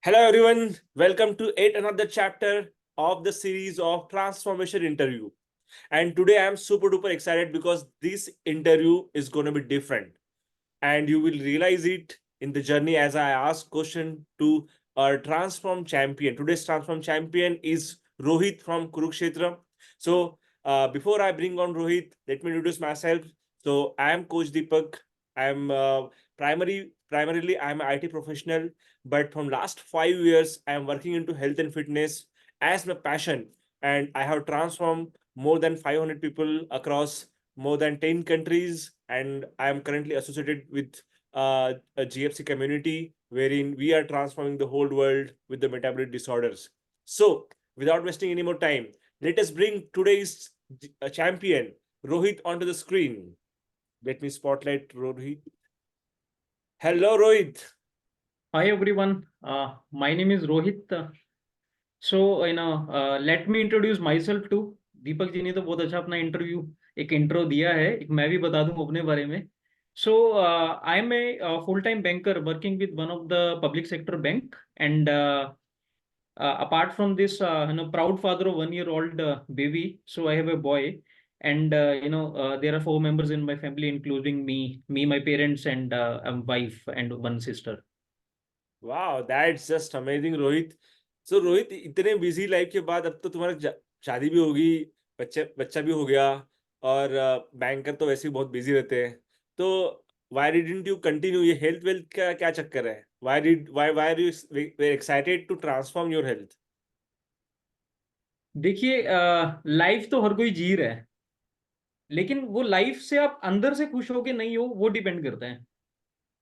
Hello everyone, welcome to yet another chapter of the series of transformation interview. And today I am super duper excited because this interview is going to be different and you will realize it in the journey as I ask question to our transform champion. Today's transform champion is Rohit from Kurukshetra. So before I bring on Rohit, let me introduce myself. So I am Coach Deepak. I am primarily I am an IT professional, but from last 5 years I am working into health and fitness as my passion, and I have transformed more than 500 people across more than 10 countries, and I am currently associated with a GFC community wherein we are transforming the whole world with the metabolic disorders. So, without wasting any more time, let us bring today's champion, Rohit, onto the screen. Let me spotlight Rohit. Hello, Rohit. Hi everyone, my name is Rohit. Let me introduce myself too. Deepak ji ने तो बहुत अच्छा अपना एक intro दिया है। मैं भी बता दूं अपने बारे में। So I am a full time banker working with one of the public sector bank and apart from this, proud father of 1 year old baby. So I have a boy, and there are four members in my family, including me, my parents, and a wife and one sister. वाह, that's just amazing Rohit. सो रोहित, इतने busy life के बाद अब तो तुम्हारा शादी भी होगी, बच्चा बच्चा भी हो गया, और बैंकर तो वैसे ही बहुत बिजी रहते हैं. तो व्हाई डिडंट यू कंटिन्यू ये हेल्थ वेल्थ का क्या चक्कर है? Why are you very excited to transform your health? देखिए, लाइफ तो हर कोई जी रहा है, लेकिन वो लाइफ से आप अंदर से खुश हो के नहीं हो, वो डिपेंड करता है.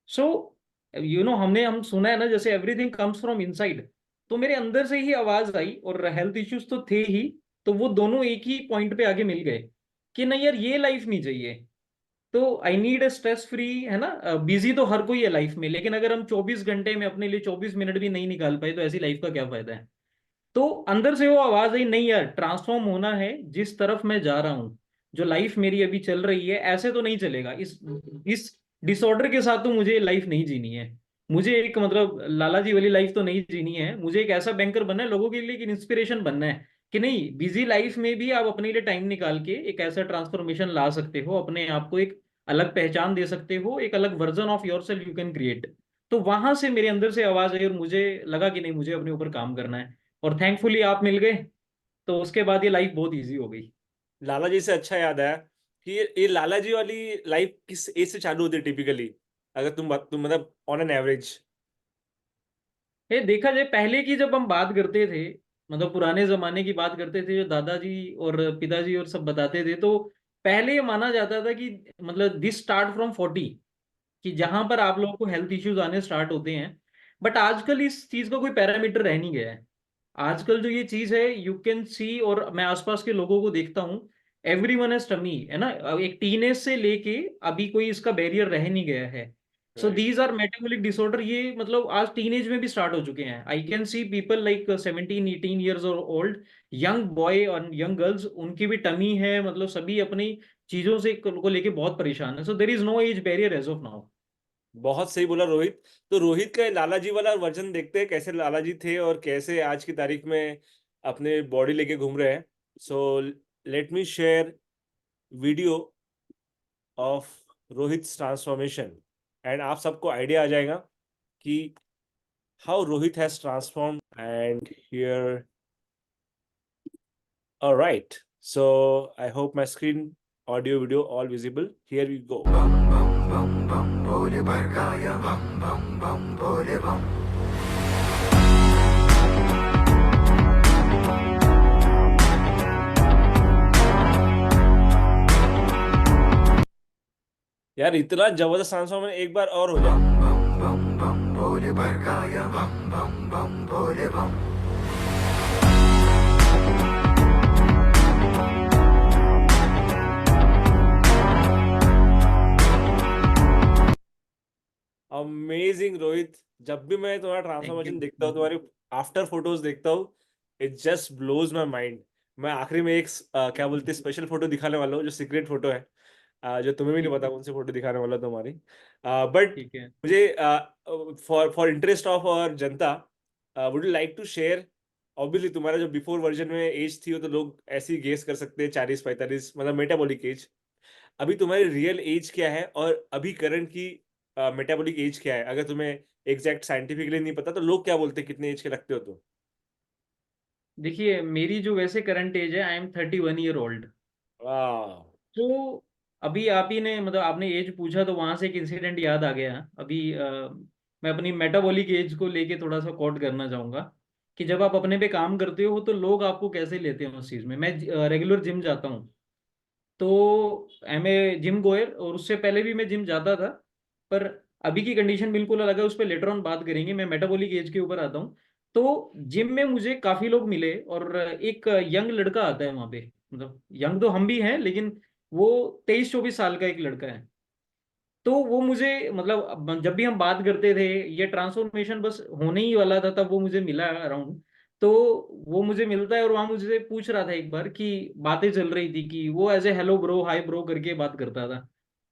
सो हम सुना है ना, जैसे एवरीथिंग कम्स फ्रॉम इनसाइड. तो मेरे अंदर से ही आवाज आई, और हेल्थ इश्यूज तो थे ही. तो वो दोनों एक ही पॉइंट पे आगे मिल गए कि नहीं यार, ये लाइफ नहीं चाहिए. तो I need a stress free, है ना. बिजी तो हर कोई है लाइफ में, लेकिन अगर हम 24 घंटे में अपने लिए 24 मिनट भी नहीं निकाल पाए तो ऐसी लाइफ का क्या फायदा है. तो अंदर से वो आवाज आई, नहीं यार, ट्रांसफॉर्म होना है. जिस तरफ मैं जा रहा हूँ, जो लाइफ मेरी अभी चल रही है, ऐसे तो नहीं चलेगा. इस डिसऑर्डर के साथ तो मुझे लाइफ नहीं जीनी है. मुझे एक मतलब लाला जी वाली लाइफ तो नहीं जीनी है. मुझे एक ऐसा बैंकर बनना है, लोगों के लिए एक इंस्पिरेशन बनना है कि नहीं, बिजी लाइफ में भी आप अपने लिए टाइम निकाल के एक ऐसा ट्रांसफॉर्मेशन ला सकते हो, अपने आप को एक अलग पहचान दे सकते हो, एक अलग version of your self you can create. तो वहां से मेरे अंदर से आवाज आई और मुझे लगा कि नहीं, मुझे अपने ऊपर काम करना है. और थैंकफुली आप मिल गए, तो उसके बाद ये लाइफ बहुत इजी हो गई. लाला जी से अच्छा याद आया कि ये लाला जी वाली लाइफ किस एज से चालू होती है टिपिकली, अगर तुम मतलब ऑन एन एवरेज? ये देखा जाए, पहले की जब हम बात करते थे, मतलब पुराने जमाने की बात करते थे, जो दादाजी और पिताजी और सब बताते थे, तो पहले ये माना जाता था कि मतलब दिस स्टार्ट फ्रॉम 40, कि जहां पर आप लोगों को हेल्थ इश्यूज आने स्टार्ट होते हैं. बट आजकल इस चीज का कोई पैरामीटर रह नहीं गया है. आजकल जो ये चीज है, यू कैन सी, और मैं आसपास के लोगों को देखता हूँ, एवरी वन हैज टमी, है ना. एक टीनेज से लेके अभी कोई इसका बैरियर रह नहीं गया है. So right. These are metabolic disorder. ये मतलब आज टीनेज में भी स्टार्ट हो चुके हैं. I can see people like 17-18 years और ओल्ड, यंग बॉय और यंग गर्ल्स, उनकी भी टमी है. मतलब सभी अपनी चीजों से को लेके बहुत परेशान है. So there is no age barrier as of now. बहुत सही बोला रोहित. तो रोहित का लाला जी वाला वर्जन देखते हैं, कैसे लाला जी थे और कैसे आज की तारीख में अपने बॉडी लेके घूम रहे हैं. So let me share video of Rohit transformation, and आप सबको आइडिया आ जाएगा कि how Rohit has transform. And here, alright, so I hope my screen, audio, video all visible. Here we go. बम बम बम बम भोले भरकाया बम बम बम भोले बम. यार इतना जबरदस्त ट्रांसफॉर्मेशन एक बार और हो जाए. बम बम बम बम भोले भरकाया बम बम बम भोले बम. अमेजिंग रोहित. जब भी मैं तुम्हारा थैंक यू. ट्रांसफॉर्मेशन देखता हूँ, तुम्हारी आफ्टर फोटोज देखता हूँ, it just blows my mind. मैं आखिरी में एक क्या बोलते हैं, स्पेशल फोटो दिखाने वाला हूँ, जो सीक्रेट फोटो है, जो तुम्हें भी नहीं ठीक पता है. कौन सी फोटो दिखाने वाला हूँ तुम्हारी. बट ठीक है. मुझे फॉर फॉर इंटरेस्ट ऑफ और जनता, would you like to share, obviously तुम्हारा जो बिफोर वर्जन में एज थी वो तो लोग ऐसे ही गेस कर सकते हैं 40-45, मतलब मेटाबॉलिक एज। अभी तुम्हारी रियल एज क्या है और अभी करंट की मेटाबॉलिक एज क्या है? अगर तुम्हें एग्जैक्ट साइंटिफिकली नहीं पता तो लोग क्या बोलते हैं कितने एज के लगते हो तुम? देखिए, मेरी जो वैसे करंट एज है, आई एम 31 ईयर ओल्ड। वाह। तो अभी आप ही ने मतलब आपने एज पूछा तो वहां से एक इंसिडेंट याद आ गया। अभी मैं अपनी मेटाबॉलिक एज को लेके थोड़ा सा कोट करना चाहूंगा कि जब आप अपने पे काम करते हो तो लोग आपको कैसे लेते हैं उस चीज में। मैं रेगुलर जिम जाता हूँ, तो एम ए जिम गोयर, और उससे पहले भी मैं जिम जाता था। पर अभी की कंडीशन बिल्कुल अलग है, उस पर लेटर ऑन बात करेंगे। मैं मेटाबॉलिक एज के ऊपर आता हूँ। तो जिम में मुझे काफी लोग मिले, और एक यंग लड़का आता है वहाँ पे। मतलब यंग तो हम भी हैं, लेकिन वो 23-24 साल का एक लड़का है। तो वो मुझे मतलब जब भी हम बात करते थे, ये ट्रांसफॉर्मेशन बस होने ही वाला था, तब वो मुझे मिला अराउंड। तो वो मुझे मिलता है और वहां मुझे पूछ रहा था एक बार कि बातें चल रही थी कि वो as a hello bro, hi bro करके बात करता था।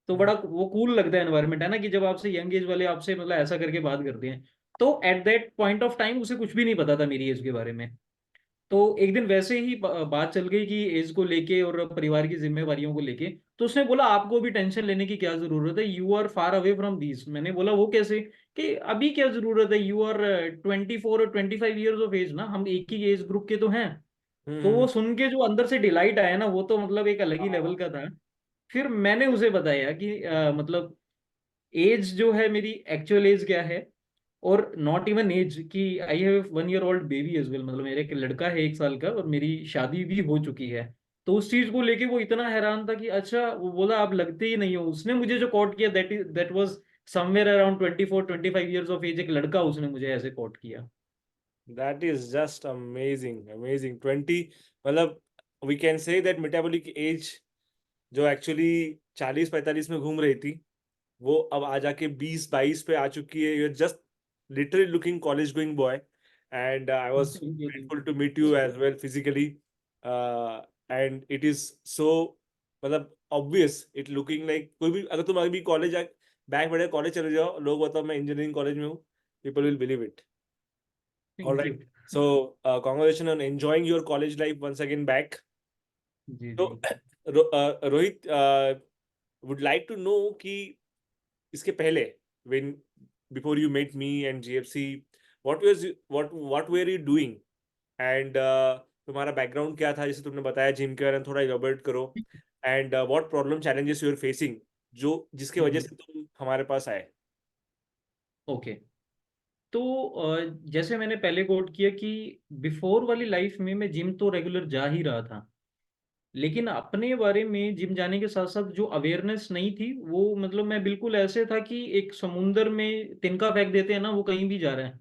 तो बड़ा वो कूल लगता है एनवायरनमेंट, है ना, कि जब आपसे यंग एज वाले आपसे मतलब ऐसा करके बात करते हैं। तो at that point of time उसे कुछ भी नहीं पता था मेरी एज के बारे में। तो एक दिन वैसे ही बात चल गई कि एज को लेके और परिवार की जिम्मेवारियों को लेके। तो उसने बोला आपको भी टेंशन लेने की क्या जरूरत है, you are far away from these. मैंने बोला वो कैसे, कि अभी क्या जरूरत है, यू आर 24 और 25 ईयर्स ऑफ एज ना, हम एक ही एज ग्रुप के तो हैं। तो वो हम्म। सुन के जो अंदर से डिलाइट आया ना, वो तो मतलब एक अलग ही लेवल का था। फिर मैंने उसे बताया कि मतलब एज जो है मेरी, एक्चुअल एज क्या है। और नॉट इवन एज, कि I have 1 year old baby as well, मतलब मेरे एक लड़का है 1 साल का, और मेरी शादी भी हो चुकी है। तो उस चीज को लेके वो इतना हैरान था कि अच्छा, वो बोला आप लगते ही नहीं हो। उसने मुझे जो कोट किया, that was somewhere around 24-25 years of age, एक लड़का उसने मुझे ऐसे कोट किया। That is just amazing, amazing. 20, मतलब we can say that metabolic age जो एक्चुअली 40-45 में घूम रही थी, वो अब आ जाके 20-22 पे आ चुकी है। You're just literally looking college going boy, and I was grateful to meet you as well physically. Uh, and it is so, मतलब obvious, it looking like कोई भी अगर तुम अभी कॉलेज बैग बढ़े कॉलेज चले जाओ, लोग बताओ मैं इंजीनियरिंग कॉलेज में हूँ, people will believe it. All thank right. You. So, congratulations on enjoying your college life once again back. जी जी। So, Rohit, would like to know कि इसके पहले, when before you met me and GFC, what were you doing? And तुम्हारा background क्या था, जैसे तुमने बताया जिम के बारे में, थोड़ा इलॉबरेट करो। And what problem challenges you are facing, जो जिसके वजह से तुम हमारे पास आए। ओके। तो जैसे मैंने पहले कोट किया कि बिफोर वाली लाइफ में मैं जिम तो रेगुलर जा ही रहा था, लेकिन अपने बारे में जिम जाने के साथ साथ जो अवेयरनेस नहीं थी, वो मतलब मैं बिल्कुल ऐसे था कि एक समुंदर में तिनका फेंक देते हैं ना, वो कहीं भी जा रहा है,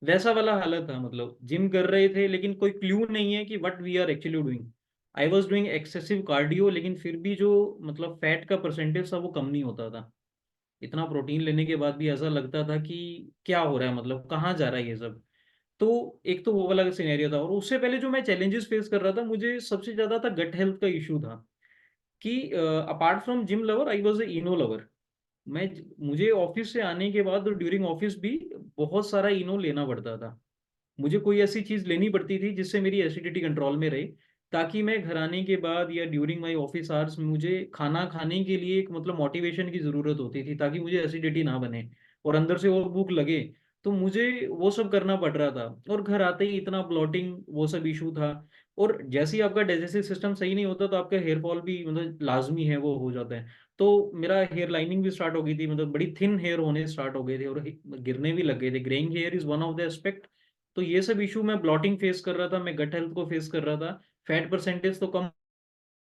वैसा वाला हालत था। मतलब जिम कर रहे थे लेकिन कोई क्लू नहीं है कि what we are actually doing. I was doing excessive cardio, लेकिन फिर भी जो मतलब फैट का परसेंटेज था वो कम नहीं होता था। इतना प्रोटीन लेने के बाद भी ऐसा लगता था कि क्या हो रहा है, मतलब कहाँ जा रहा है ये सब। तो एक तो वो वाला सिनेरियो था, और उससे पहले जो मैं चैलेंजेस फेस कर रहा था, मुझे सबसे ज्यादा था गट हेल्थ का इशू था। कि apart from gym lover, I was a Eno lover. मैं मुझे ऑफिस से आने के बाद ड्यूरिंग ऑफिस भी बहुत सारा इनो लेना पड़ता था। मुझे कोई ऐसी चीज लेनी पड़ती थी जिससे मेरी एसिडिटी कंट्रोल में रहे, ताकि मैं घर आने के बाद या ड्यूरिंग माई ऑफिस आवर्स मुझे खाना खाने के लिए एक मतलब मोटिवेशन की जरूरत होती थी, ताकि मुझे एसिडिटी ना बने और अंदर से और भूख लगे। तो मुझे वो सब करना पड़ रहा था, और घर आते ही इतना ब्लॉटिंग वो सब इशू था। और जैसे ही आपका डाइजेस्टिव सिस्टम सही नहीं होता, तो आपका हेयर फॉल भी मतलब लाजमी है, वो हो जाता है। तो मेरा हेयर लाइनिंग भी स्टार्ट हो गई थी, मतलब बड़ी थिन हेयर होने स्टार्ट हो गए थे, और गिरने भी लग गए थे। Greying here is one of the aspect. तो ये सब इशू, मैं ब्लॉटिंग फेस कर रहा था, मैं गट हेल्थ को फेस कर रहा था, फैट परसेंटेज तो कम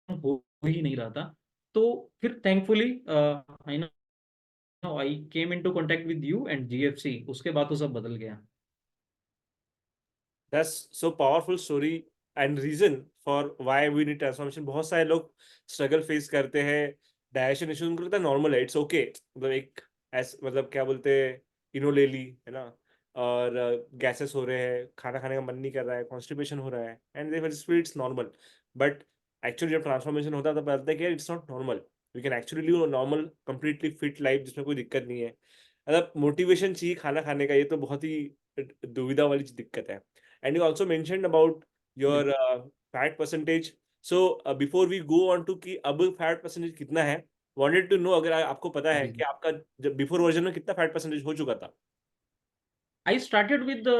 हो ही नहीं रहा था। तो फिर thankfully I know I came into contact with you and GFC, उसके बाद तो सब बदल गया। That's so powerful story and reason for why we need transformation. बहुत सारे लोग स्ट्रगल फेस करते हैं, डाइजेशन इशू उनको लगता है नॉर्मल है, इट्स ओके, मतलब एक मतलब क्या बोलते हैं, इनो ले ली है ना, और गैसेस हो रहे हैं, खाना खाने का मन नहीं कर रहा है, कॉन्स्टिपेशन हो रहा है, and they feel it's normal. But actually जब ट्रांसफॉर्मेशन होता है तो पता लगता है कि it's not normal. We can actually live normal completely fit life जिसमें कोई दिक्कत नहीं है। मतलब मोटिवेशन चाहिए खाना खाने का, ये तो बहुत ही दुविधा वाली दिक्कत है. And you also mention about your fat percentage. So before we go on to कि अब फैट परसेंटेज कितना है, वांटेड टू नो अगर आपको पता है जी कि जी. आपका जब बिफोर वर्जन में कितना फैट परसेंटेज हो चुका था. I started with the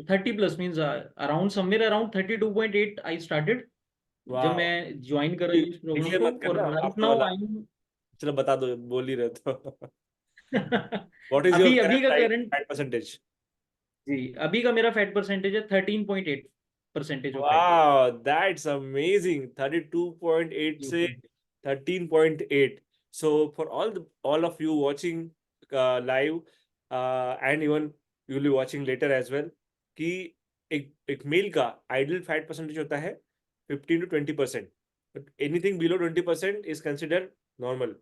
30 plus means around somewhere around 32.8 I started जब वाह. मैं ज्वाइन कर रही हूँ इस प्रोग्राम डिक्लेयर को मत और करना राइट आफ्टर नाउ वाला. आई एम चलो बता दो, बोल ही रहे तो. व्हाट इज योर अभी अभी करंट का करंट फैट परसेंटेज? जी अभी का मेरा फैट परसेंटेज है 13.8% of fat. Wow, that's amazing. 32.8 जी से जी 13.8. So for all of you watching live and even you will be watching later as well, कि एक मेल का आइडियल फैट परसेंटेज होता है 15 to 20%. But anything below 20% is considered normal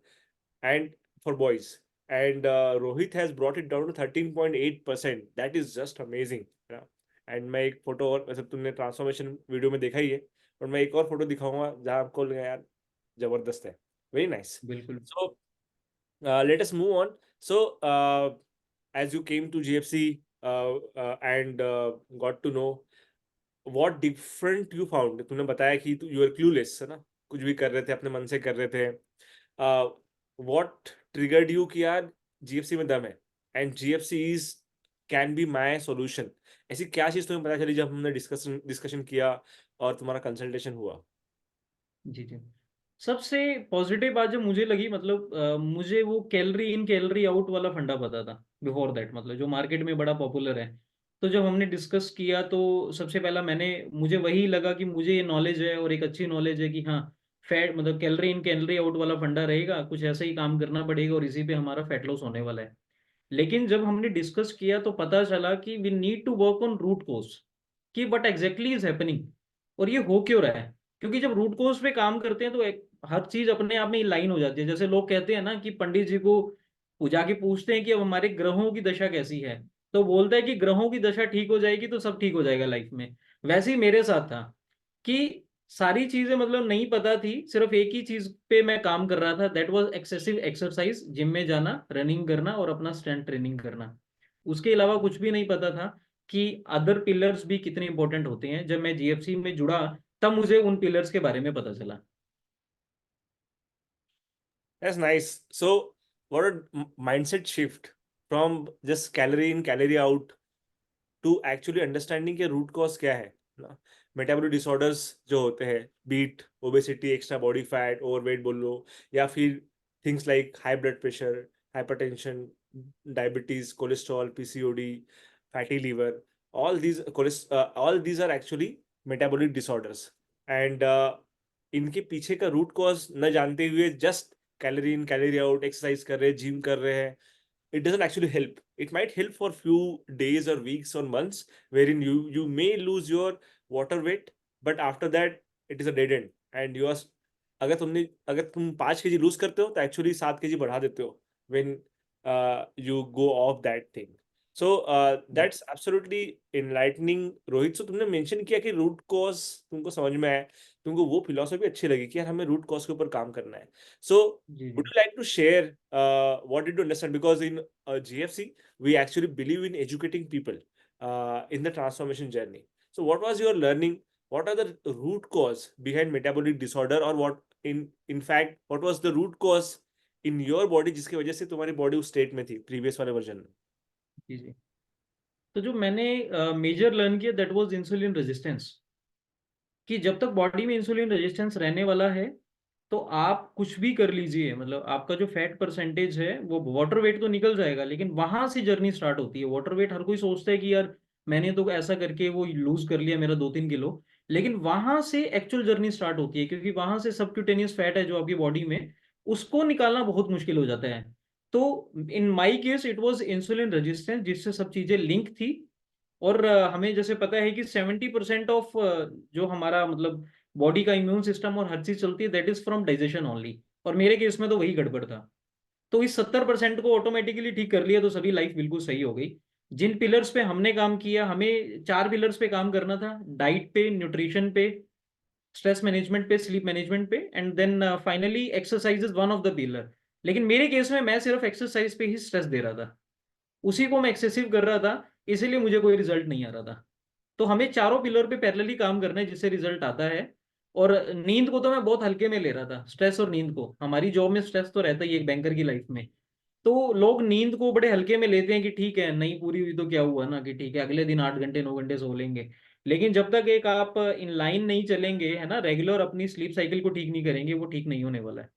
and for boys. And Rohit has brought it down to 13.8%. That is just amazing. Yeah. And मैं एक photo और, वैसे तुमने ट्रांसफॉर्मेशन वीडियो में देखा ही है, और मैं एक और फोटो दिखाऊंगा जहाँ आपको लगेगा यार जबरदस्त है. Very nice. बिल्कुल. So let us move on. So as you came to GFC and got to know what different you found. तुमने बताया कि यू आर क्लूलेस, है ना, कुछ भी कर रहे थे, अपने मन से कर रहे थे. व्हाट ट्रिगर्ड यू कि यार जीएफसी में दम है and GFC is can be my solution. ऐसी क्या चीज तुम्हें पता चली जब हमने डिस्कशन किया और तुम्हारा कंसल्टेशन हुआ? जी जी. सबसे पॉजिटिव बात जो मुझे लगी मतलब मुझे वो कैलोरी इन कैलोरी आउट वाला फंडा पता था बिफोर दैट मतलब जो मार्केट में बड़ा पॉपुलर है. तो जब हमने डिस्कस किया तो सबसे पहला मुझे वही लगा कि मुझे ये नॉलेज है और एक अच्छी नॉलेज है कि हाँ फैट मतलब कैलोरी इन कैलोरी आउट वाला फंडा रहेगा कुछ ऐसा ही काम करना पड़ेगा और इसी पे हमारा फैट लॉस होने वाला है. लेकिन जब हमने डिस्कस किया तो पता चला कि we need to work on root cause कि व्हाट एग्जैक्टली इज हैपनिंग और ये हो क्यों रहा है. क्योंकि जब रूट कोज पे काम करते हैं तो हर चीज अपने आप में लाइन हो जाती है. जैसे लोग कहते हैं ना कि पंडित जी को जाके पूछते हैं कि अब हमारे ग्रहों की दशा कैसी है तो बोलता है कि ग्रहों की दशा ठीक हो जाएगी तो सब ठीक हो जाएगा लाइफ में. वैसे ही मेरे साथ था कि सारी चीजें मतलब नहीं पता थी सिर्फ एक ही चीज पे मैं काम कर रहा था that was excessive exercise gym में जाना रनिंग करना और अपना स्ट्रेंथ ट्रेनिंग करना. उसके अलावा कुछ भी नहीं पता था कि अदर पिलर्स भी कितने इंपॉर्टेंट होते हैं. जब मैं जीएफसी में जुड़ा तब मुझे उन पिलर्स के बारे में पता चला. That's nice. So, what a mindset shift from just calorie in, calorie out to actually understanding के रूट कॉज क्या है ना. मेटाबॉलिक डिसऑर्डर्स जो होते हैं, be it obesity, extra body fat, overweight बोल लो, या फिर things like high blood pressure, hypertension, diabetes, cholesterol, PCOD, fatty liver, all these are actually metabolic disorders. And इनके पीछे का रूट कॉज न जानते हुए जस्ट कैलोरी इन कैलोरी आउट एक्सरसाइज कर रहे हैं, जिम कर रहे हैं, it doesn't actually help. It might help for few days or weeks or months, wherein you may lose your water weight, but after that it is a dead end. And you are, अगर तुम 5 kg loose करते हो तो actually 7 kg बढ़ा देते हो when you go off that thing. So that's absolutely enlightening, Rohit. So तुमने mention किया कि रूट कॉज तुमको समझ में आया, तुमको वो फिलोसफी अच्छी लगी कि यार हमें रूट कॉज के ऊपर काम करना है. So ji would ji. you like to share what did you understand? Because in GFC, we actually believe in educating people in the transformation journey. So, what was your learning? What are the root cause behind metabolic disorder, or what in fact, what was the root cause in your body जिसकी वजह से तुम्हारी body उस state में थी previous वाले version में? जी जी. तो जो मैंने मेजर लर्न किया दैट वाज इंसुलिन रेजिस्टेंस कि जब तक बॉडी में इंसुलिन रेजिस्टेंस रहने वाला है तो आप कुछ भी कर लीजिए मतलब आपका जो फैट परसेंटेज है वो वाटर वेट तो निकल जाएगा लेकिन वहां से जर्नी स्टार्ट होती है. वाटर वेट हर कोई सोचता है कि यार मैंने तो ऐसा करके वो लूज कर लिया मेरा 2-3 किलो लेकिन वहां से एक्चुअल जर्नी स्टार्ट होती है क्योंकि वहां से सबक्यूटेनियस फैट है जो आपकी बॉडी में उसको निकालना बहुत मुश्किल हो जाता है. तो in my case it was insulin resistance जिससे सब चीजें लिंक थी. और हमें जैसे पता है कि 70% ऑफ जो हमारा मतलब बॉडी का इम्यून सिस्टम और हर चीज चलती है that is from digestion only. और मेरे केस में तो वही गड़बड़ था. तो इस 70% को ऑटोमेटिकली ठीक कर लिया तो सभी लाइफ बिल्कुल सही हो गई. जिन पिलर्स पे हमने काम किया हमें 4 पिलर्स पे काम करना था. डाइट पे, न्यूट्रिशन पे, स्ट्रेस मैनेजमेंट पे, स्लीप मैनेजमेंट पे and then finally exercise is one of the pillar. लेकिन मेरे केस में मैं सिर्फ एक्सरसाइज पे ही स्ट्रेस दे रहा था. उसी को मैं एक्सेसिव कर रहा था, इसीलिए मुझे कोई रिजल्ट नहीं आ रहा था। तो हमें चारों पिलर पे पैरेलली काम करना है जिससे रिजल्ट आता है। और नींद को तो मैं बहुत हल्के में ले रहा था, स्ट्रेस और नींद को। हमारी जॉब में स्ट्रेस तो रहता ही है एक बैंकर की लाइफ में। तो लोग नींद को बड़े हल्के में लेते हैं कि ठीक है, नहीं पूरी हुई तो क्या हुआ ना, कि ठीक है अगले दिन 8 घंटे 9 घंटे सो लेंगे। लेकिन जब तक एक आप इन लाइन नहीं चलेंगे, है ना, रेगुलर अपनी स्लीप साइकिल को ठीक नहीं करेंगे, वो ठीक नहीं होने वाला है।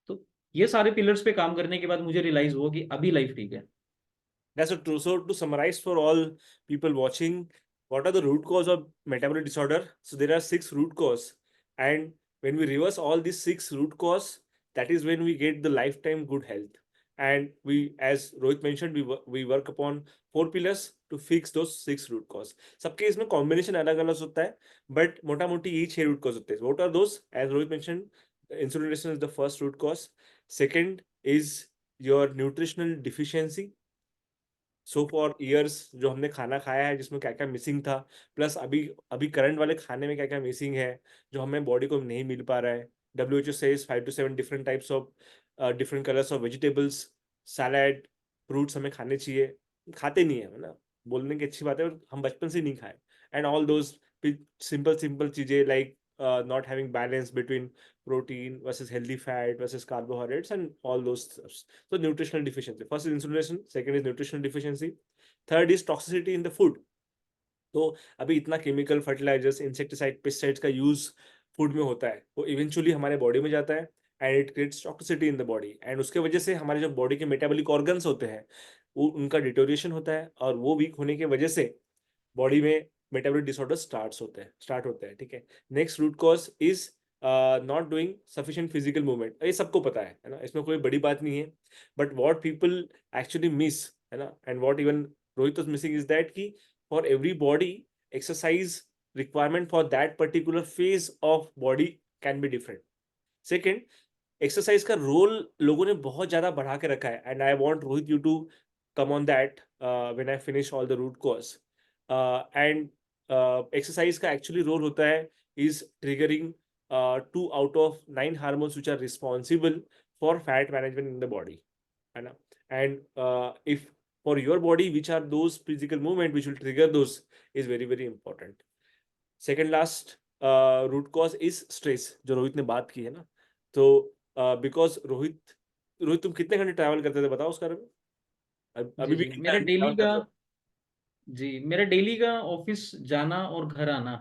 तो ये सारे पिलर्स पे काम करने के बाद मुझे रियलाइज हुआ कि अभी लाइफ ठीक है। That's so true. So to summarize for all people watching, what are the root cause of metabolic disorder? So there are 6 root cause, and when we reverse all these 6 root cause, that is when we get the lifetime good health. And we, as Rohit mentioned, we work upon 4 pillars to fix those 6 root cause. सबके इसमें combination अलग अलग होता है, but मोटा मोटी यही 6 root cause होते हैं. What are those? As Rohit mentioned, insulin resistance is the first root cause. Second is your nutritional deficiency. So for years जो हमने खाना खाया है जिसमें क्या क्या मिसिंग था, प्लस अभी अभी करंट वाले खाने में क्या क्या मिसिंग है जो हमें बॉडी को नहीं मिल पा रहा है. WHO says 5 to 7 different types of different colors of vegetables, salad, fruits हमें खाने चाहिए. खाते नहीं है ना, बोलने की अच्छी बात है, और हम बचपन से नहीं खाए. And all those simple simple चीजें like not having balance between protein versus healthy fat versus carbohydrates and all those stuff. So nutritional deficiency. First is insulin, second is nutritional deficiency, third is toxicity in the food. तो अभी इतना chemical fertilisers, insecticide, pesticides का use food में होता है, वो eventually हमारे body में जाता है and it creates toxicity in the body. And उसके वजह से हमारे जो बॉडी के मेटाबॉलिक ऑर्गन्स होते हैं वो उनका डिटोरिएशन होता है, और वो वीक होने की वजह से बॉडी में मेटाबॉलिक डिसऑर्डर स्टार्ट होते हैं. ठीक है. Next root cause is not doing sufficient physical movement. ये सबको पता है ना, इसमें कोई बड़ी बात नहीं है. But what people actually miss, है ना, and what even Rohit was missing is that कि for every body exercise requirement for that particular phase of body can be different. Second, exercise का रोल लोगों ने बहुत ज्यादा बढ़ा के रखा है, and I want Rohit you to come on that when I finish all the root cause. And exercise का actually role होता है is triggering 2 out of 9 hormones which are responsible for fat management in the body, है ना. And if for your body which are those physical movement which will trigger those is very very important. Second last root cause is stress, जो रोहित ने बात की है ना. तो because Rohit तुम कितने घंटे ट्रैवल करते थे बताओ उसके बारे में. जी अभी भी जी, कितना ट्रैवल करते हो? मेरा डेली का ऑफिस जाना और घर आना,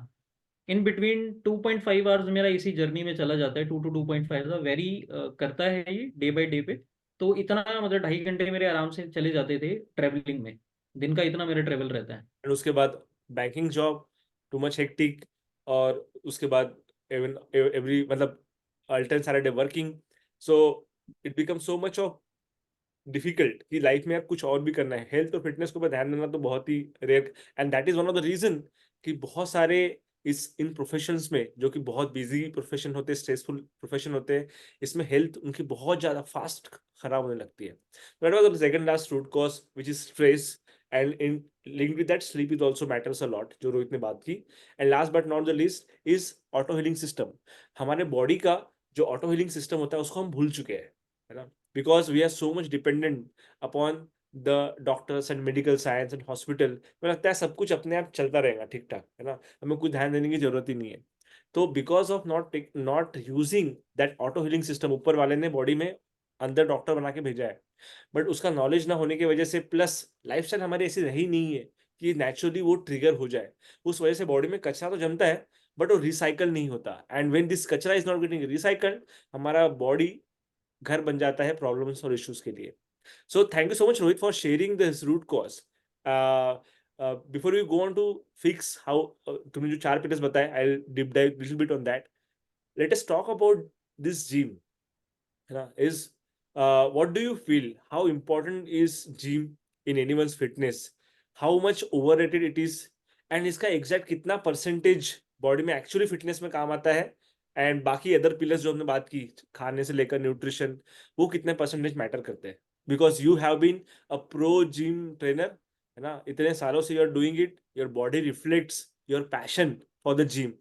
इन बिटवीन 2.5 आवर्स मेरा इसी जर्नी में चला जाता है. 2 to 2.5 वेरी करता है ये डे बाय डे पे. तो इतना मतलब 2.5 घंटे मेरे आराम से चले जाते थे ट्रेवलिंग में. दिन का इतना मेरा ट्रेवल रहता है. और उसके बाद banking job, too much hectic, और उसके बाद एवन एवरी मतलब अल्टरनेट सारे day working, so it become so much of difficult कि लाइफ में आप कुछ और भी करना है. हेल्थ और फिटनेस के ऊपर ध्यान देना तो बहुत ही rare, and that is one of the reason कि बहुत सारे इन प्रोफेशंस में जो कि बहुत बिजी प्रोफेशन होते हैं, स्ट्रेसफुल प्रोफेशन होते हैं, इसमें हेल्थ उनकी बहुत ज्यादा फास्ट खराब होने लगती है. That was the second last root cause which is stress, and in linked with that sleep is also matters a lot, जो रोहित ने बात की. And last but not the list is auto healing system. हमारे body का जो auto healing system होता है उसको हम भूल चुके हैं, है ना, because we are so much dependent upon the doctors and medical science and hospital. मुझे लगता है सब कुछ अपने आप चलता रहेगा ठीक ठाक, है ना, हमें कुछ ध्यान देने की जरूरत ही नहीं है. तो because of not using that auto healing system, ऊपर वाले ने बॉडी में अंदर डॉक्टर बना के भेजा है, बट उसका नॉलेज ना होने की वजह से, प्लस लाइफस्टाइल हमारी ऐसी रही नहीं है कि नेचुरली वो ट्रिगर हो जाए. उस वजह से बॉडी में कचरा तो जमता है बट वो रिसाइकल नहीं होता, एंड व्हेन दिस कचरा इज नॉट गेटिंग रिसाइकल्ड, हमारा बॉडी घर बन जाता है प्रॉब्लम्स और इश्यूज के लिए. So thank you so much Rohit for sharing this root cause. Before you go on to fix how, तुमने जो 4 पिलर्स बताए, I will deep dive little bit on that. Let us talk about this gym, है ना. Is what do you feel, how important is gym in anyone's fitness, how much overrated it is, and इसका exact कितना percentage body में actually fitness में काम आता है, and बाकी अदर पिलर्स जो हमने बात की, खाने से लेकर न्यूट्रिशन, वो कितने परसेंटेज मैटर करते हैं. Because you have been a pro gym trainer, है ना, इतने सालों से you are doing it, your body reflects your passion for the gym.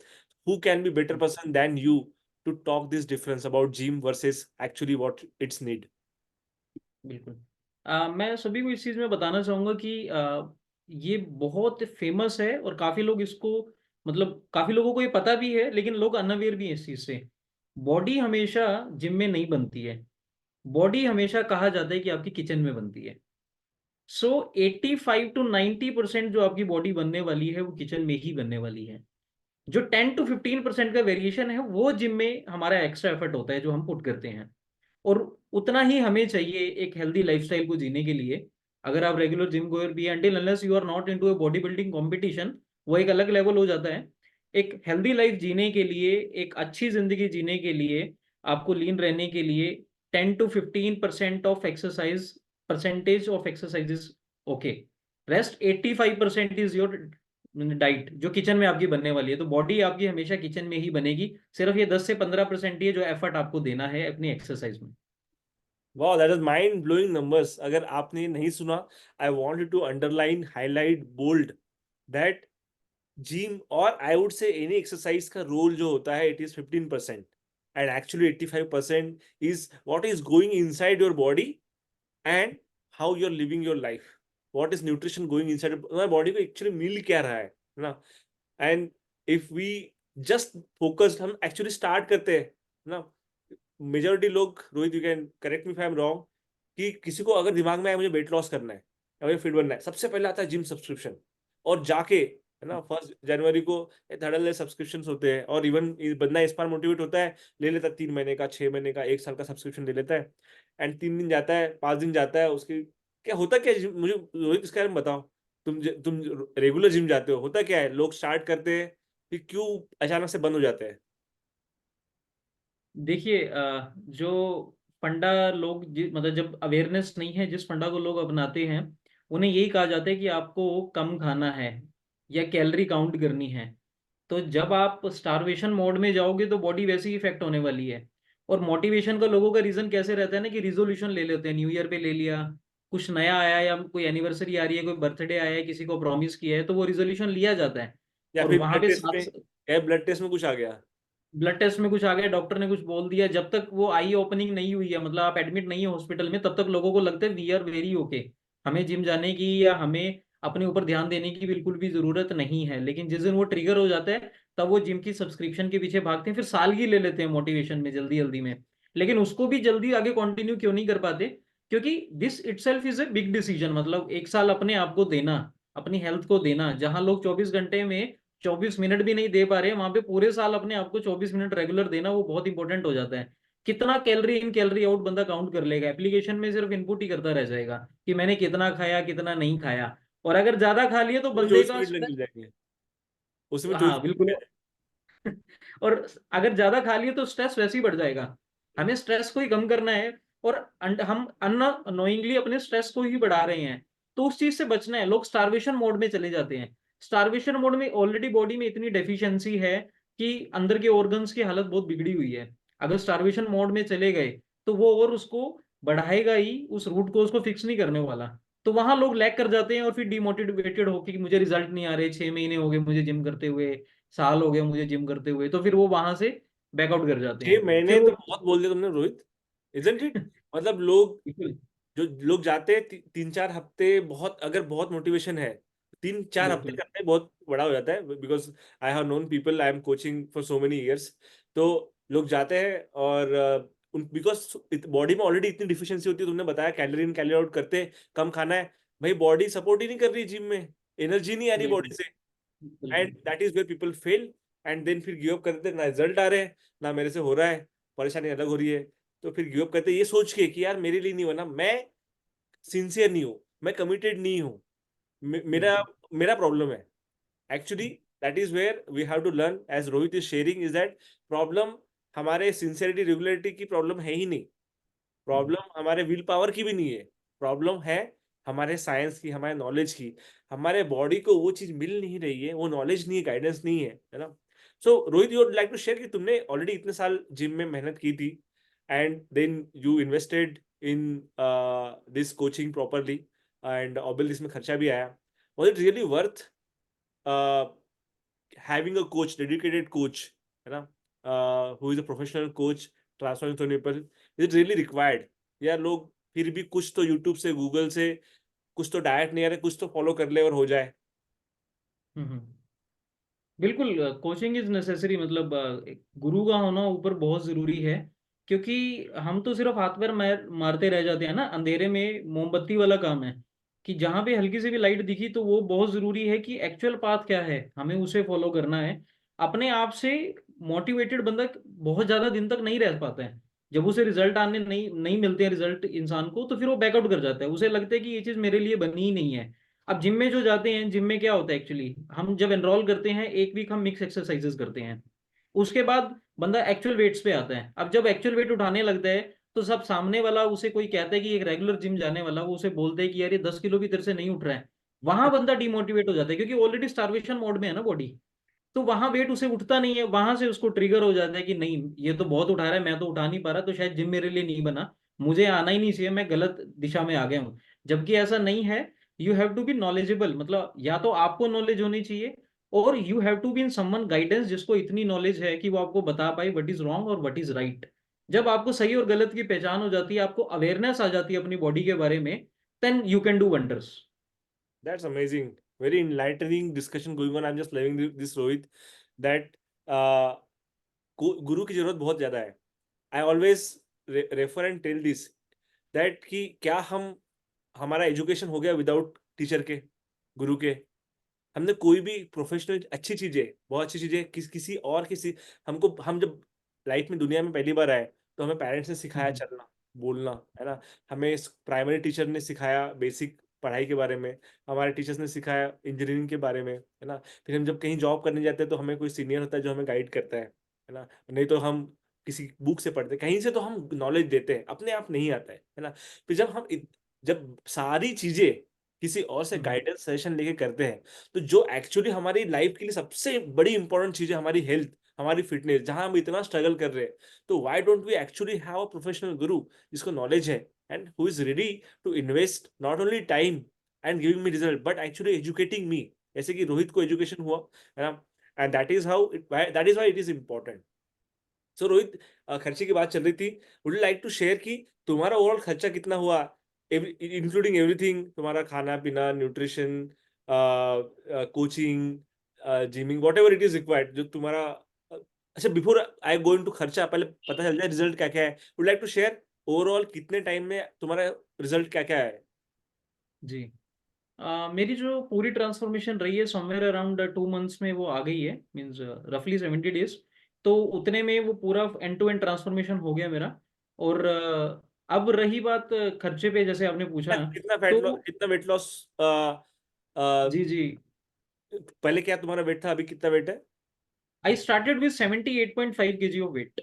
Who can be better person than you to talk this difference about gym versus actually what it's need. बिल्कुल. मैं सभी को इस चीज़ में बताना चाहूँगा कि ये बहुत फेमस है और काफ़ी लोग इसको, मतलब काफ़ी लोगों को ये पता भी है, लेकिन लोग अनअवेयर भी हैं इस चीज़ से। बॉडी हमेशा जिम में नहीं बनती है। बॉडी हमेशा कहा जाता है कि आपकी किचन में बनती है। सो 85 to 90% जो आपकी बॉडी बनने वाली है वो किचन में ही बनने वाली है। जो 10 to 15% का वेरिएशन है वो जिम में हमारा एक्स्ट्रा एफर्ट होता है जो हम पुट करते हैं। और उतना ही हमें चाहिए एक हेल्दी लाइफस्टाइल को जीने के लिए। अगर आप रेगुलर जिम गोयर भी, until unless you are not into a body building competition, वो एक अलग लेवल हो जाता है। एक हेल्दी लाइफ जीने के लिए, एक अच्छी जिंदगी जीने के लिए, आपको लीन रहने के लिए 10 to 15% of exercise, percentage of exercise is okay. Rest 85% is your diet जो किचन में आपकी बनने वाली है। तो बॉडी आपकी हमेशा किचन में ही बनेगी। सिर्फ ये 10 से 15% ही है जो एफर्ट आपको देना है अपनी एक्सरसाइज में। वाह, that is mind blowing numbers. अगर आपने नहीं सुना, I want you to underline, highlight, bold that gym और I would say any exercise का रोल जो होता है it is 15%, and actually 85% is what is going inside your body and how you are living your life. What is nutrition going inside हमारी body को actually मिल क्या रहा है ना। And if we just focused, हम एक्चुअली स्टार्ट करते हैं ना, मेजोरिटी लोग, Rohit you can correct me if I am wrong, कि किसी को अगर दिमाग में आए मुझे वेट लॉस करना है या मुझे फिट बनना है, सबसे पहले आता है जिम सब्सक्रिप्शन। और जाके है ना 1 जनवरी को धड़ल्ले सब्सक्रिप्शन होते हैं, और इवन बंदा इस बार मोटिवेट होता है, ले लेता है 3 महीने का, 6 महीने का, 1 साल का सब्सक्रिप्शन ले लेता है। एंड 3 दिन जाता है, 5 दिन जाता है, उसके क्या होता क्या है मुझे रोहित इसके बारे में बताओ। तुम रेगुलर जिम जाते हो, होता क्या है, लोग स्टार्ट करते हैं फिर क्यों अचानक से बंद हो जाते हैं? देखिए, जो फंडा लोग मतलब जब अवेयरनेस नहीं है, जिस फंडा को लोग अपनाते हैं, उन्हें यही कहा जाता है कि आपको कम खाना है या कैलोरी काउंट करनी है। तो जब आप स्टारवेशन मोड में जाओगे तो बॉडी वैसे ही इफेक्ट होने वाली है। और मोटिवेशन का लोगों का रीजन कैसे रहता है ना, कि रिजोल्यूशन ले लेते हैं, न्यू ईयर पे ले लिया, कुछ नया आया या कोई एनिवर्सरी आ रही है, कोई बर्थडे आया है, किसी को प्रॉमिस किया है, तो वो रिजोल्यूशन लिया जाता है। या और फिर वहां ब्लड पे टेस्ट में, साथ, या ब्लड टेस्ट में कुछ आ गया? ब्लड टेस्ट में कुछ आ गया, डॉक्टर ने कुछ बोल दिया, जब तक वो आई ओपनिंग नहीं हुई है, मतलब आप एडमिट नहीं है हॉस्पिटल में, तब तक लोगों को लगता है वी आर वेरी ओके, हमें जिम जाने की या हमें अपने ऊपर ध्यान देने की बिल्कुल भी जरूरत नहीं है। लेकिन जिस दिन वो ट्रिगर हो जाता है, तब वो जिम की सब्सक्रिप्शन के पीछे भागते हैं, फिर सालगी ले लेते हैं मोटिवेशन में, जल्दी जल्दी में। लेकिन उसको भी जल्दी आगे कंटिन्यू क्यों नहीं कर पाते? क्योंकि this itself is a big decision. मतलब एक साल अपने आप को देना, अपनी हेल्थ को देना, जहां लोग 24 घंटे में 24 मिनट भी नहीं दे पा रहे हैं, वहां पे पूरे साल अपने आप को 24 मिनट रेगुलर देना, वो बहुत इंपॉर्टेंट हो जाता है। कितना कैलोरी इन कैलोरी आउट बंदा काउंट कर लेगा, एप्लीकेशन में सिर्फ इनपुट ही करता रह जाएगा कि मैंने कितना खाया कितना नहीं खाया। और अगर ज्यादा खा लिया तो उसमें बंदे 24 का मिनट stress- लग जाएंगे, उसमें हाँ 24 बिल्कुल। मिनट। और अगर ज्यादा खा लिए तो स्ट्रेस वैसे ही बढ़ जाएगा। हमें स्ट्रेस को ही कम करना है। और हम अननोइंगली अपने स्ट्रेस को ही बढ़ा रहे हैं। तो उस चीज से बचना है। लोग स्टारवेशन मोड में चले जाते हैं। स्टारवेशन मोड में ऑलरेडी बॉडी में इतनी डेफिशिएंसी है कि अंदर के ऑर्गन्स की हालत बहुत बिगड़ी हुई है। अगर स्टारवेशन मोड में चले गए तो वो और उसको बढ़ाएगा ही, उस रूट को उसको फिक्स नहीं करने वाला। तो वहां लोग लैग कर जाते हैं और फिर डिमोटिवेटेड होकर कि मुझे रिजल्ट नहीं आ रहे, 6 महीने हो गए मुझे जिम करते हुए, साल हो गया मुझे जिम करते हुए, तो फिर वो वहां से बैकआउट कर जाते छह हैं। महीने फिर तो वो बहुत बोल दिया तुमने रोहित, इजंट इट? मतलब लोग, बिल्कुल जो लोग जाते हैं 3-4 हफ्ते, बहुत अगर बहुत मोटिवेशन है, 3-4 हफ्ते बिल्कुल करते हैं, बहुत बड़ा हो जाता है। Because I have known people, I am coaching for so many years. तो लोग जाते हैं और बिकॉज बॉडी में ऑलरेडी इतनी डिफिशियंसी होती है, तुमने बताया कैलोरी इन कैलोरी आउट करते हैं, कम खाना है, भाई बॉडी सपोर्ट ही नहीं कर रही जिम में, एनर्जी नहीं आ रही बिल्कुल बॉडी से। एंड बिल्कुल that is where people fail, and then फिर गिव अप कर देते हैं, ना रिजल्ट आ रहे हैं, ना मेरे से हो रहा है, परेशानी अलग हो रही है। तो फिर गिव अप करते हैं ये सोच के कि यार मेरे लिए नहीं बना, मैं सिंसियर नहीं हूँ, मैं कमिटेड नहीं हूँ, मेरा बिल्कुल मेरा प्रॉब्लम है। Actually that is where we have to learn, as Rohit is sharing, is that problem हमारे सिंसियरिटी रेगुलरिटी की प्रॉब्लम है ही नहीं, प्रॉब्लम हमारे विल पावर की भी नहीं है, प्रॉब्लम है हमारे साइंस की, हमारे नॉलेज की। हमारे बॉडी को वो चीज मिल नहीं रही है, वो नॉलेज नहीं है, गाइडेंस नहीं है ना। So Rohit, you would like to share कि तुमने ऑलरेडी इतने साल जिम में मेहनत की थी, and then you invested in this coaching properly, and obviously इसमें खर्चा भी आया, was it really worth having a coach, dedicated coach, है ना, who is a professional coach, transforming to people, is it really required? या लोग फिर भी कुछ तो यूट्यूब से, गूगल से कुछ तो डाइट नहीं आ रहा, कुछ तो फॉलो कर ले और हो जाए? बिल्कुल, कोचिंग इज नेसेसरी, मतलब एक गुरु का होना ऊपर बहुत जरूरी है। क्योंकि हम तो सिर्फ हाथ पैर मारते रह जाते हैं ना, अंधेरे में मोमबत्ती वाला काम है। कि जहाँ पे हल्की सी भी लाइट दिखी तो वो बहुत जरूरी है कि एक्चुअल पाथ क्या है, हमें उसे फॉलो करना है। अपने आप से मोटिवेटेड बंदा बहुत ज्यादा दिन तक नहीं रह पाता है। जब उसे रिजल्ट आने नहीं नहीं मिलते हैं रिजल्ट इंसान को, तो फिर वो बैकआउट कर जाता है, उसे लगता है कि ये चीज मेरे लिए बनी ही नहीं है। अब जिम में जो जाते हैं, जिम में क्या होता है एक्चुअली, हम जब एनरोल करते हैं एक वीक हम मिक्स एक्सरसाइजेस करते हैं। उसके बाद बंदा एक्चुअल वेट्स पे आता है। अब जब एक्चुअल वेट उठाने लगता है, तो सब सामने वाला उसे कोई कहता है कि एक रेगुलर जिम जाने वाला, वो उसे बोलते हैं कि यार ये 10 किलो भी तेरे से नहीं उठ रहा है। वहां बंदा डिमोटिवेट हो जाता है, क्योंकि ऑलरेडी स्टार्वेशन मोड में है ना बॉडी। तो वहां वेट उसे उठता नहीं है, वहां से उसको ट्रिगर हो जाता है कि नहीं, ये तो बहुत उठा रहा है, मैं तो उठा नहीं पा रहा, तो शायद जिम मेरे लिए नहीं बना, मुझे आना ही नहीं चाहिए, मैं गलत दिशा में आ गया हूँ। जबकि ऐसा नहीं है। You have to be knowledgeable, मतलब या तो आपको नॉलेज होनी चाहिए, और you have to be in someone guidance जिसको इतनी नॉलेज है कि वो आपको बता पाए व्हाट इज रॉन्ग और व्हाट इज राइट। जब आपको सही और गलत की पहचान हो जाती है, आपको अवेयरनेस आ जाती है अपनी बॉडी के बारे में, then you can do wonders. That's amazing. Very enlightening discussion going on. I'm just loving this, Rohit. That uh, गुरु की जरूरत बहुत ज्यादा है. I always refer and tell this that कि क्या हम हमारा एजुकेशन हो गया विदाउट टीचर के, गुरु के? हमने कोई भी प्रोफेशनल अच्छी चीजें, बहुत अच्छी चीजें किसी और किसी हमको, हम जब लाइफ में दुनिया में पहली बार आए तो हमें पेरेंट्स ने सिखाया चलना, बोलना, है ना? हमें प्राइमरी टीचर ने सिखाया बेसिक पढ़ाई के बारे में, हमारे टीचर्स ने सिखाया इंजीनियरिंग के बारे में, है ना? फिर हम जब कहीं जॉब करने जाते हैं तो हमें कोई सीनियर होता है जो हमें गाइड करता है ना? नहीं तो हम किसी बुक से पढ़ते हैं, कहीं से तो हम नॉलेज देते हैं, अपने आप नहीं आता है ना? फिर जब सारी चीजें किसी और से गाइडेंस सेशन लेके करते हैं, तो जो एक्चुअली हमारी लाइफ के लिए सबसे बड़ी इंपॉर्टेंट चीज है, हमारी हेल्थ, हमारी फिटनेस, जहां हम इतना स्ट्रगल कर रहे हैं, तो why don't we actually have a professional guru जिसको नॉलेज है and who is ready to invest not only time and giving me result but actually educating me, जैसे कि रोहित को एजुकेशन हुआ, है ना? And that is why it is important. So Rohit, खर्चे की बात चल रही थी. Would you like to share कि तुम्हारा ओवरऑल खर्चा कितना हुआ, इंक्लूडिंग एवरीथिंग, तुम्हारा खाना पीना, nutrition, coaching, gymming, what ever it is required, जो तुम्हारा अच्छा, बिफोर आई गो इनटू खर्चा, पहले पता चल जाए रिजल्ट क्या क्या है. Would like to share overall कितने टाइम में तुम्हारा रिजल्ट क्या क्या है? जी। मेरी जो पूरी ट्रांसफॉर्मेशन रही है समवेयर अराउंड 2 मंथ्स में वो आ गई है, मीन्स रफली 70 डेज। तो उतने में वो पूरा एंड टू एंड ट्रांसफॉर्मेशन हो गया मेरा। और अब रही बात खर्चे पे, जैसे आपने पूछा, कितना फैट लॉस, तो कितना वेट लॉस? जी जी, पहले क्या तुम्हारा वेट था, अभी कितना वेट है? I started with 78.5 kg of weight.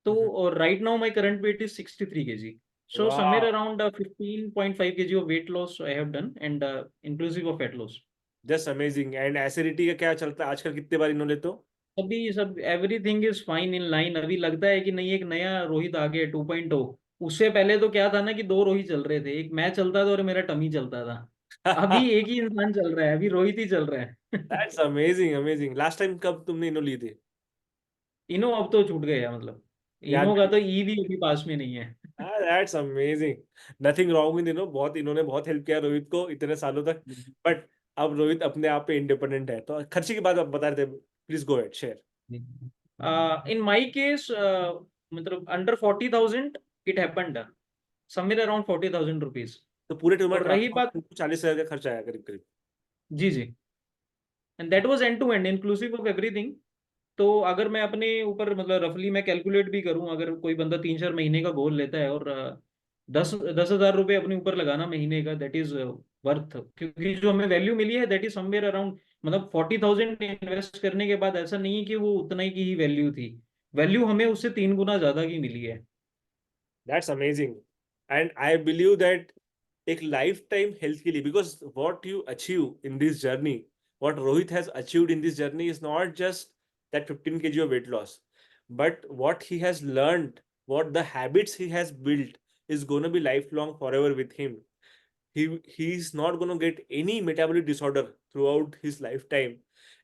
तो और right now my current weight is 63 kg। So somewhere वाह, around 15.5 kg of weight loss I have done, and inclusive of fat loss. Just amazing. And acidity का क्या चलता है आजकल, कितने बार इन्होंने तो? अभी सब everything is fine in line. अभी लगता है कि नहीं, एक नया रोहित आ गया 2.0। उससे पहले तो क्या था ना कि दो रोहित चल रहे थे, एक मैं चलता था और मेरा टमी चलता था। अभी एक ही इंसान चल रहा है, अभी रोहित ही चल रहा है। That's amazing, amazing. Last time कब तुमने इनो ली थी? इनो अब तो छूट गया, मतलब याद इनो का नहीं? तो ई भी अभी पास में नहीं है। That's amazing. Nothing wrong in, बहुत इन्होंने बहुत हेल्प किया रोहित को इतने सालों तक. बट अब रोहित अपने आप पे इंडिपेंडेंट है. तो खर्चे की बात आप बता रहे थे, please go ahead, share. In my case, मतलब under 40,000 it happened, somewhere around 40,000 rupees. तो पूरे तुम्हारा और रही बात, ट्रांसपोर्ट 40,000 का खर्चा आया करीब करीब. जी जी, and that was end to end inclusive of everything. तो अगर मैं अपने ऊपर, मतलब रफली मैं कैलकुलेट भी करूं, अगर कोई बंदा 3-4 महीने का गोल लेता है और 10,000 रुपये अपने ऊपर लगाना महीने का, दैट इज वर्थ। क्योंकि जो हमें वैल्यू मिली है दैट इज समवेयर अराउंड, मतलब 40,000 इन्वेस्ट करने के बाद ऐसा नहीं है कि वो उतना ही की ही वैल्यू थी। वैल्यू हमें उससे 3 गुना ज्यादा की मिली है। That's amazing. And I believe that एक लाइफ टाइम हेल्थ के लिए, because what you achieve in this journey, what Rohit has achieved in this journey is not just that 15 kg of weight loss, but what he has learned, what the habits he has built is going to be lifelong forever with him. He's not going to get any metabolic disorder throughout his lifetime.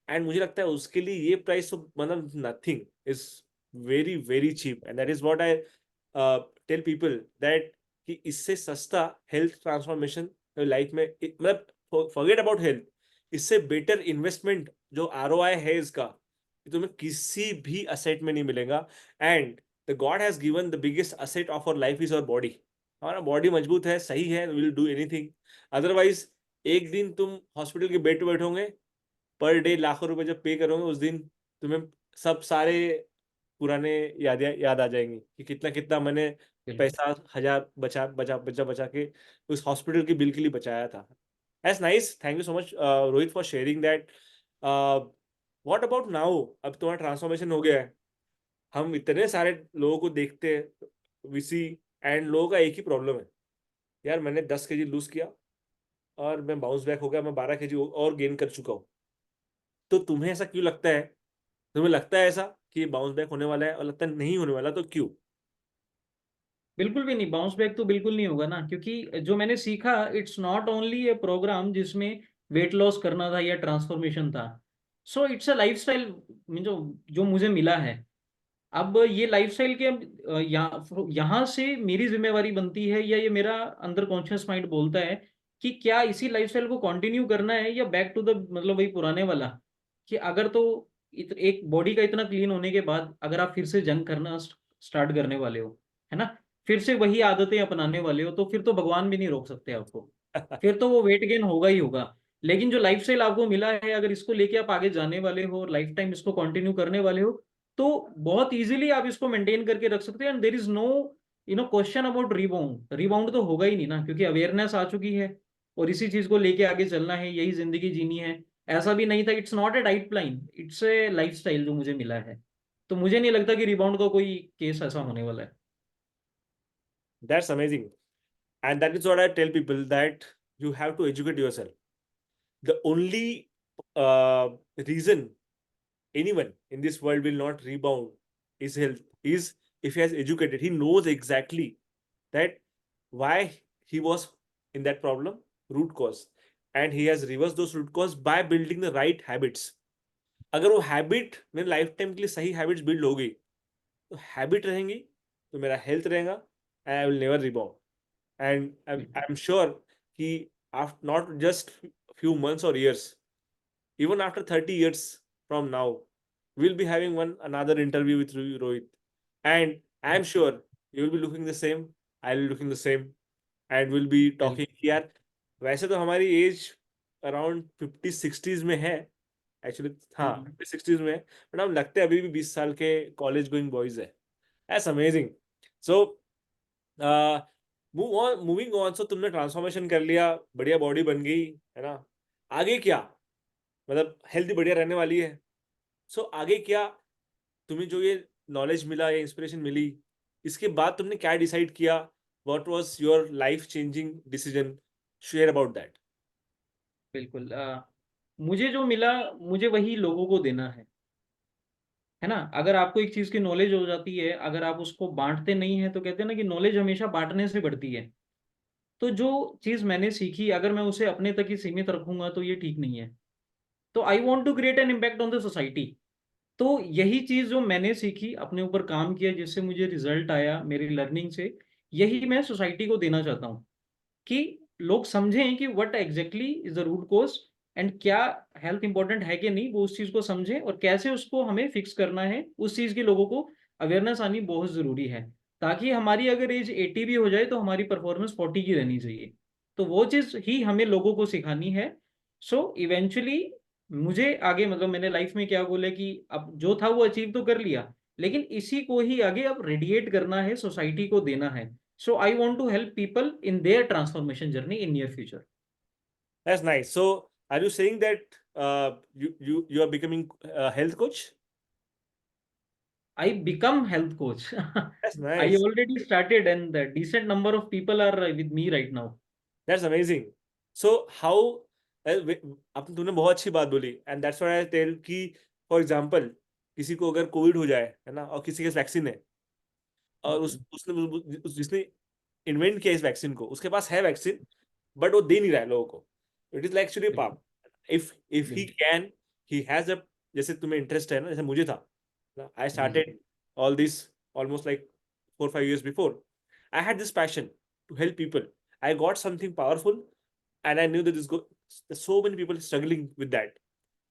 And मुझे लगता है उसके लिए ये price तो मतलब nothing is very very cheap. And that is what I tell people that कि इससे सस्ता हेल्थ ट्रांसफॉर्मेशन लाइफ में मतलब फॉरगेट अबाउट हेल्थ, इससे बेटर इन्वेस्टमेंट जो आरओआई है इसका, कि तुम्हें किसी भी असेट में नहीं मिलेगा. And the God has given the biggest asset of our life is our body. हमारा बॉडी मजबूत है, सही है, विल डू एनीथिंग. अदरवाइज एक दिन तुम हॉस्पिटल के बेड पे बैठोगे, पर डे लाखों रुपए जब पे करोगे, उस दिन तुम्हें सब सारे पुराने याद आ जाएंगी कि कितना कितना मैंने बिल्कुल. पैसा, हजार बचा बचा बचा बचा के उस हॉस्पिटल के बिल के लिए बचाया था. That's nice. Thank you so much, Rohit, for sharing that. What about now? अब तुम्हारा ट्रांसफॉर्मेशन हो गया है. हम इतने सारे लोगों को देखते हैं, वीसी, एंड लोगों का एक ही प्रॉब्लम है, यार मैंने 10 kg लूज किया और मैं बाउंस बैक हो गया, मैं 12 kg और गेन कर चुका हूँ. तो तुम्हें ऐसा क्यों लगता है? तुम्हें लगता है ऐसा कि बाउंस बैक होने वाला है, और लगता है नहीं होने वाला, तो क्यों? बिल्कुल भी नहीं, बाउंस बैक तो बिल्कुल नहीं होगा ना, क्योंकि जो मैंने सीखा, it's not only a program जिसमें वेट लॉस करना था या ट्रांसफॉर्मेशन था. सो इट्स अ लाइफस्टाइल जो जो मुझे मिला है. अब ये लाइफस्टाइल के यहाँ से मेरी जिम्मेवारी बनती है, या ये मेरा अंदर कॉन्शियस माइंड बोलता है कि क्या इसी लाइफस्टाइल को कंटिन्यू करना है, या बैक टू द मतलब वही पुराने वाला. कि अगर तो एक बॉडी का इतना क्लीन होने के बाद अगर आप फिर से जंग करना स्टार्ट करने वाले हो, है ना, फिर से वही आदतें अपनाने वाले हो, तो फिर तो भगवान भी नहीं रोक सकते आपको. फिर तो वो वेट गेन होगा ही होगा. लेकिन जो लाइफस्टाइल आपको मिला है, अगर इसको लेके आप आगे जाने वाले हो और लाइफ टाइम इसको कंटिन्यू करने वाले हो, तो बहुत इजीली आप इसको मेंटेन करके रख सकते हैं. And there is no question about rebound. Rebound तो होगा ही नहीं ना, क्योंकि अवेयरनेस आ चुकी है और इसी चीज को लेके आगे चलना है, यही जिंदगी जीनी है. ऐसा भी नहीं था, it's not a diet plan, it's a lifestyle जो मुझे मिला है. तो मुझे नहीं लगता कि रिबाउंड का कोई केस ऐसा होने वाला है. That's amazing. And that is what I tell people, that you have to educate yourself. The only reason anyone in this world will not rebound his health is if he has educated. He knows exactly that why he was in that problem, root cause, and he has reversed those root cause by building the right habits. अगर वो habit मेरे life time के लिए सही habits build हो गई, तो habit रहेंगी, तो मेरा हेल्थ रहेगा, and I will never rebound. And I am sure कि after not just few months or years, even after 30 years from now, we'll be having another interview with Rohit, and I am sure you will be looking the same, I will be looking the same, and we'll be talking कि यार वैसे तो हमारी age around 50-60s में है actually. हाँ, 50-60s में है, बट हम लगते हैं अभी भी 20 साल के कॉलेज गोइंग बॉयज है. That's amazing. So moving on. So तुमने ट्रांसफॉर्मेशन कर लिया, बढ़िया बॉडी बन गई, है ना. आगे क्या? मतलब हेल्थ बढ़िया रहने वाली है. सो आगे क्या? तुम्हें जो ये नॉलेज मिला या इंस्पिरेशन मिली, इसके बाद तुमने क्या डिसाइड किया? What was your life changing decision? Share about that. बिल्कुल. मुझे जो मिला, मुझे वही लोगों को देना है ना. अगर आपको एक चीज की नॉलेज हो जाती है, अगर आप उसको बांटते नहीं है, तो कहते हैं ना कि नॉलेज हमेशा बांटने से बढ़ती है. तो जो चीज मैंने सीखी, अगर मैं उसे अपने तक ही सीमित रखूंगा, तो ये ठीक नहीं है. तो I want to create an impact on the society. तो यही चीज जो मैंने सीखी, अपने ऊपर काम किया, जिससे मुझे रिजल्ट आया मेरी लर्निंग से, यही मैं सोसाइटी को देना चाहता हूँ. कि लोग समझें कि what exactly is the root cause, and क्या हेल्थ इंपॉर्टेंट है कि नहीं, वो उस चीज को समझें, और कैसे उसको हमें फिक्स करना है, उस चीज की लोगों को अवेयरनेस आनी बहुत जरूरी है. ताकि हमारी अगर एज 80 भी हो जाए, तो हमारी परफॉर्मेंस 40 की रहनी चाहिए. तो वो चीज ही हमें लोगों को सिखानी है. सो इवेंचुअली मुझे आगे, मतलब मैंने लाइफ में क्या बोला कि अब जो था वो अचीव तो कर लिया, लेकिन इसी को ही आगे अब रेडिएट करना है, सोसाइटी को देना है. So I want to help people in their transformation journey in near future. That's nice. So are you saying that you are becoming a health coach? I become health coach. That's I nice. already started, and a decent number of people are with me right now. That's amazing. So how अब तुमने बहुत अच्छी बात बोली, and that's what I tell कि for example किसी को अगर कोविड हो जाए, है ना, और किसी के वैक्सीन है, और जिसने इन्वेंट किया इस वैक्सीन को, उसके पास है वैक्सीन, बट वो दे नहीं रहा है लोगों को. इट इज लाइक एक्चुअली पाप. If he can, he has a, जैसे तुम्हें इंटरेस्ट है ना, जैसे मुझे था, I started all this almost like 4-5 years before. I had this passion to help people. I got something powerful, and I knew that there's so many people struggling with that,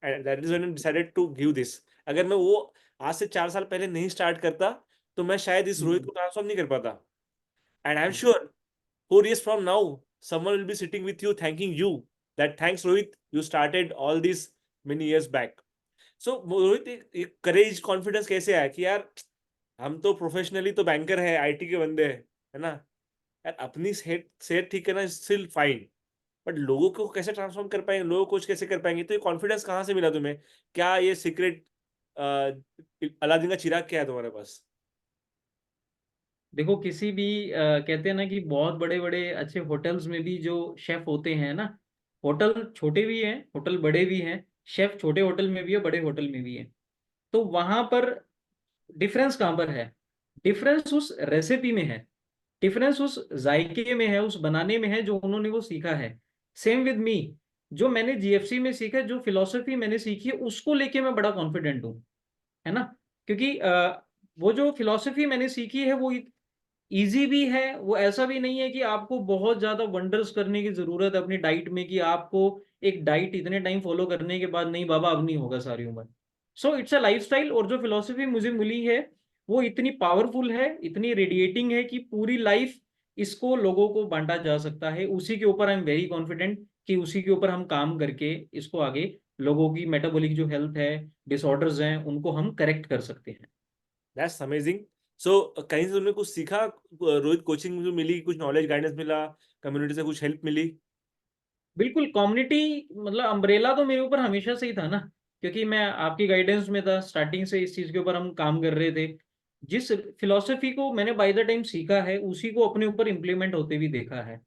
and that is when I decided to give this. अगर मैं वो आज से 4 साल पहले नहीं start करता, तो मैं शायद इस रोहित को ट्रांसफॉर्म नहीं कर पाता. And I'm sure 4 years from now, someone will be sitting with you thanking you that thanks Rohit, you started all this many years back. So Rohit, एक करेज कॉन्फिडेंस कैसे आया कि यार हम तो प्रोफेशनली तो बैंकर है, आईटी के बंदे हैं, है ना यार, अपनी सेहत ठीक है ना, स्टिल फाइन, बट लोगों को कैसे ट्रांसफॉर्म कर पाएंगे, लोगों को कुछ कैसे कर पाएंगे, तो ये कॉन्फिडेंस कहाँ से मिला तुम्हें? क्या ये सीक्रेट अलादीन का चिराग क्या है तुम्हारे पास? देखो, किसी भी कहते हैं ना कि बहुत बड़े बड़े अच्छे होटल्स में भी जो शेफ होते हैं ना, होटल छोटे भी हैं, होटल बड़े भी हैं, शेफ छोटे होटल में भी है, बड़े होटल में भी है। तो वहां पर डिफरेंस कहाँ पर है? डिफरेंस उस रेसिपी में है, डिफरेंस उस जायके में है, उस बनाने में है जो उन्होंने वो सीखा है। सेम विद मी, जो मैंने जीएफसी में सीखा, जो फिलोसफी मैंने सीखी है, उसको लेके मैं बड़ा कॉन्फिडेंट हूँ, है ना। क्योंकि वो जो फिलोसफी मैंने सीखी है वो इजी भी है। वो ऐसा भी नहीं है कि आपको बहुत ज्यादा वंडर्स करने की जरूरत है अपनी डाइट में, कि आपको एक डाइट इतने टाइम फॉलो करने के बाद नहीं बाबा अब नहीं होगा सारी उम्र। So it's a lifestyle. और जो फिलोसफी मुझे मिली है वो इतनी पावरफुल है, इतनी रेडिएटिंग है कि पूरी लाइफ इसको लोगों को बांटा जा सकता है। उसी के ऊपर आई एम वेरी कॉन्फिडेंट कि उसी के ऊपर हम काम करके इसको आगे लोगों की मेटाबॉलिक जो हेल्थ है, डिसऑर्डर्स हैं, उनको हम करेक्ट कर सकते हैं। That's amazing. सो कहीं से तुमने कुछ सीखा? रोहित, कोचिंग जो मिली, कुछ नॉलेज गाइडेंस मिला, कम्युनिटी से कुछ हेल्प मिली? बिल्कुल, कम्युनिटी मतलब अम्ब्रेला तो मेरे ऊपर हमेशा से ही था ना, क्योंकि मैं आपकी गाइडेंस में था स्टार्टिंग से, इस चीज के ऊपर हम काम कर रहे थे। जिस फिलॉसफी को मैंने बाय द टाइम सीखा है उसी को अपने ऊपर इम्प्लीमेंट होते भी देखा है।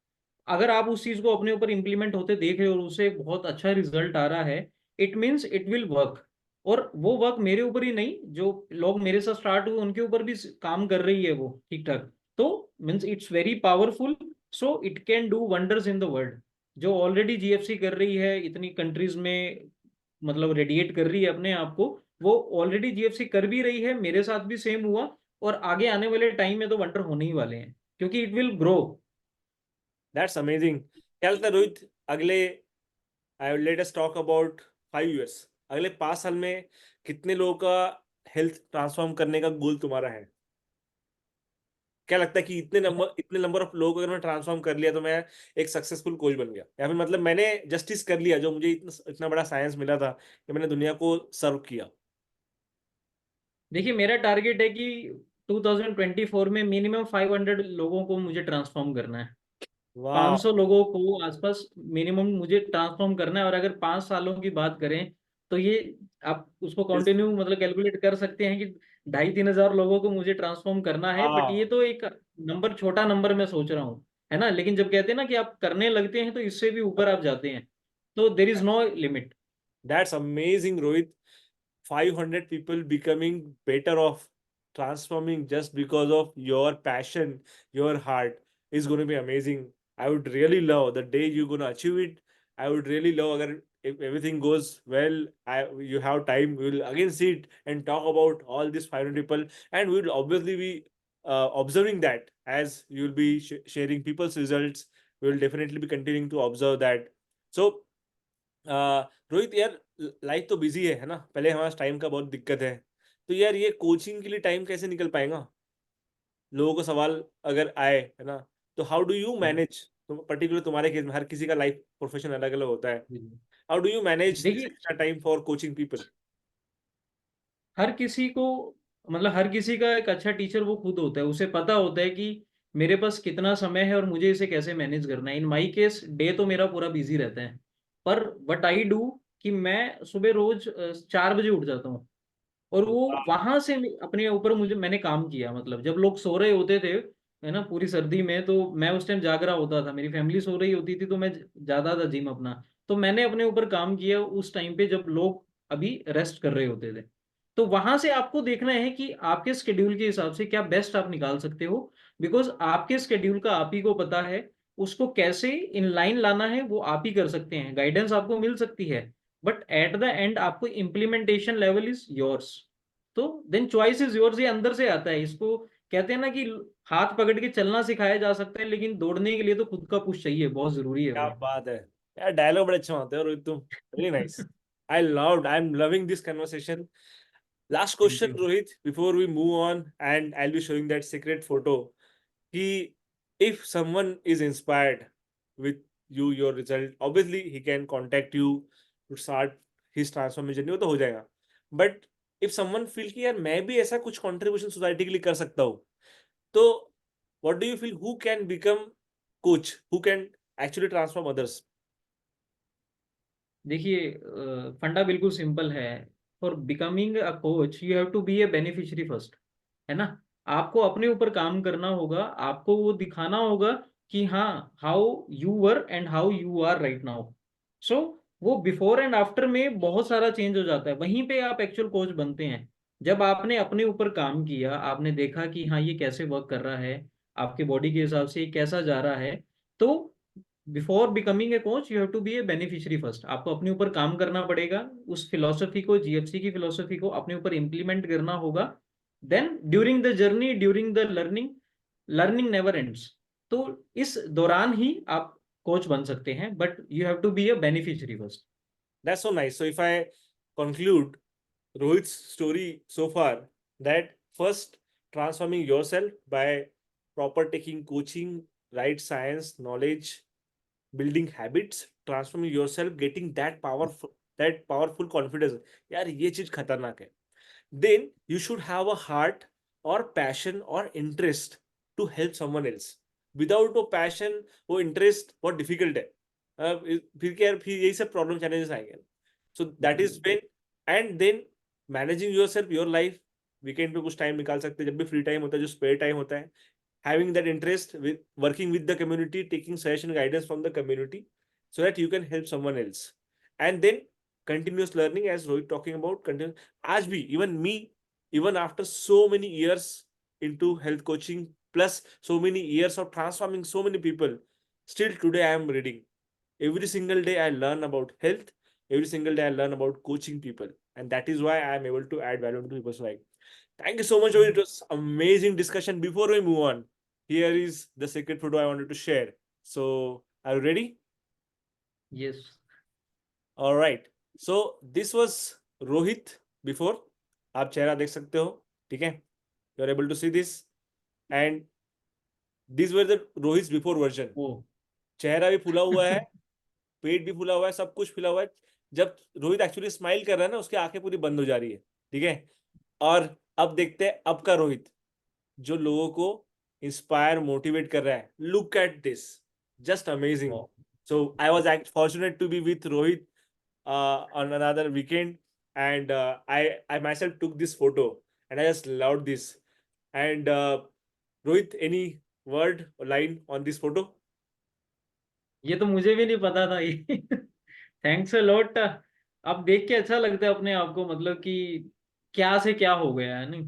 अगर आप उस चीज को अपने ऊपर इम्प्लीमेंट होते देख रहे हो और उससे बहुत अच्छा रिजल्ट आ रहा है, it means it will work. और वो वर्क मेरे ऊपर ही नहीं, जो लोग मेरे साथ स्टार्ट हुए उनके ऊपर भी काम कर रही है वो ठीक ठाक, तो means it's very powerful. So it can do wonders in the world. जो ऑलरेडी जीएफसी कर रही है इतनी कंट्रीज में, मतलब रेडिएट कर रही है अपने आप को, वो ऑलरेडी जीएफसी कर भी रही है, मेरे साथ भी सेम हुआ। और आगे आने वाले टाइम में तो वंडर होने ही वाले हैं, क्योंकि it will grow. That's amazing. क्या लगता है रोहित, अगले I let us talk about 5 years, अगले 5 साल में कितने लोगों का हेल्थ ट्रांसफॉर्म करने का गोल तुम्हारा है? क्या लगता है कि इतने नंबर ऑफ लोग अगर मैं ट्रांसफॉर्म कर लिया तो मैं एक सक्सेसफुल कोच बन गया, या फिर मतलब मैंने जस्टिस कर लिया जो मुझे इतना बड़ा साइंस मिला था कि मैंने दुनिया को सर्व किया? देखिए, मेरा टारगेट है कि 2024 में मिनिमम 500 लोगों को मुझे ट्रांसफॉर्म करना है। वाह. 500 लोगों को आसपास मिनिमम मुझे ट्रांसफॉर्म करना है। और अगर 5 सालों की बात करें तो ये आप उसको कंटिन्यू मतलब कैलकुलेट कर सकते हैं कि 2,500-3,000 लोगों को मुझे ट्रांसफॉर्म करना है। बट ये वाह. तो एक नंबर, छोटा नंबर मैं सोच रहा हूँ, है ना। लेकिन जब कहते हैं ना कि आप करने लगते हैं तो इससे भी ऊपर आप जाते हैं, तो there is no limit. That's amazing Rohit. 500 people becoming better off, transforming just because of your passion, your heart, is going to be amazing. I would really love the day you're going to achieve it. I would really love agar if everything goes well, you have time, we will again sit and talk about all these 500 people, and we will obviously be observing that as you will be sharing people's results. We will definitely be continuing to observe that. So Rohit यार, life तो busy है ना, पहले हमारे time का बहुत दिक्कत है, तो यार ये कोचिंग के लिए टाइम कैसे निकल पाएगा? लोगों को सवाल अगर आए, है ना, तो हाउ डू यू मैनेज? तो पर्टिकुलर तुम्हारे केस में हर किसी का लाइफ प्रोफेशन अलग अलग होता है. How do you manage this देखिए, extra time for coaching people? हर किसी को मतलब हर किसी का एक अच्छा टीचर वो खुद होता है, उसे पता होता है कि मेरे पास कितना समय है और मुझे इसे कैसे मैनेज करना है। इन माई केस डे तो मेरा पूरा बिजी रहता है, पर वट आई डू कि मैं सुबह रोज 4 बजे उठ जाता हूँ। और वो वहां से अपने ऊपर मैंने काम किया। मतलब जब लोग सो रहे होते थे, है ना, पूरी सर्दी में, तो मैं उस टाइम जाग रहा होता था, मेरी फैमिली सो रही होती थी, तो मैं जाता था जिम अपना। तो मैंने अपने ऊपर काम किया उस टाइम पे जब लोग अभी रेस्ट कर रहे होते थे। तो वहां से आपको देखना है कि आपके स्केड्यूल के हिसाब से क्या बेस्ट आप निकाल सकते हो। बिकॉज आपके स्केड्यूल का आप ही को पता है, उसको कैसे इन लाइन लाना है वो आप ही कर सकते हैं। गाइडेंस आपको मिल सकती है, बट एट द एंड आपको इम्प्लीमेंटेशन लेवल इज योर्स। तो देन चॉइस इज योर्स, ये अंदर से आता है। इसको कहते हैं ना कि हाथ पकड़ के चलना सिखाया जा सकता है, लेकिन दौड़ने के लिए तो खुद का पुश चाहिए, बहुत जरूरी है क्या वो। बात है यार, डायलॉग बड़े अच्छे होते हैं रोहित तुम, really nice. I am loving this conversation. Last thank question, you. Rohit, before we move on, and I'll be showing that secret photo. He, if someone is inspired with you, your result, obviously he can contact you to start his transformation journey, वो तो हो जाएगा. But if someone feel कि यार मैं भी ऐसा कुछ contribution society के लिए कर सकता हूँ, तो what do you feel? Who can become coach? Who can actually transform others? देखिए, फंडा बिल्कुल सिंपल है। For becoming a coach you have to be a beneficiary first, है ना। आपको अपने ऊपर काम करना होगा, आपको वो दिखाना होगा कि हाँ, how you were and how you are right now. So वो बिफोर एंड आफ्टर में बहुत सारा चेंज हो जाता है, वहीं पे आप एक्चुअल कोच बनते हैं। जब आपने अपने ऊपर काम किया, आपने देखा कि हाँ ये कैसे वर्क कर रहा है, आपके बॉडी के हिसाब से ये कैसा जा रहा है, तो before becoming a coach you have to be a beneficiary first. आपको अपने ऊपर काम करना पड़ेगा, उस फिलोसफी को, जीएफसी की फिलोसफी को अपने ऊपर इम्प्लीमेंट करना होगा। Then during the journey, during the learning, learning never ends. तो इस दौरान ही आप कोच बन सकते हैं, but you have to be a beneficiary first. That's so nice. So if I conclude Rohit's story so far, that first transforming yourself by proper taking coaching, right science, knowledge, building habits, transforming yourself, getting that powerful confidence. यार ये चीज खतरनाक है. Then you should have a heart or passion or interest to help someone else. Without वो passion, वो interest बहुत difficult है. फिर क्या, फिर यही सब प्रॉब्लम चैलेंजेस आएंगे. So that is when, and then managing yourself, your life. Weekend पे कुछ टाइम निकाल सकते हैं, जब भी फ्री टाइम होता है, जो स्पेयर टाइम होता है, having that interest with working with the community, taking suggestion guidance from the community, so that you can help someone else. And then continuous learning, as Rohit talking about, continuous. आज भी even me, even after so many years into health coaching, plus so many years of transforming so many people, still today I am reading. Every single day I learn about health. Every single day I learn about coaching people, and that is why I am able to add value to people's life. Thank you so much, Rohit. It was amazing discussion. Before we move on, here is the secret photo I wanted to share. So, are you ready? Yes. All right. So, this was Rohit before. आप चेहरा देख सकते हो, ठीक है? You are able to see this, and these were the Rohit's before version. ओ चेहरा भी फूला हुआ है, पेट भी फूला हुआ है, सब कुछ फूला हुआ है. जब रोहित एक्चुअली स्माइल कर रहा है ना, उसकी आंखें पूरी बंद हो जा रही है, ठीक है? और अब देखते हैं अब का रोहित, जो लोगों को इंस्पायर मोटिवेट कर रहा है. Look at this, just amazing. So I was fortunate to be with Rohit on another weekend, and I myself took this photo, and I just loved this. And Rohit, any word or line on this photo? ये तो मुझे भी नहीं पता था ये। Thanks a lot. अब देख के अच्छा लगता है अपने आप को, मतलब कि क्या से क्या हो गया है नहीं,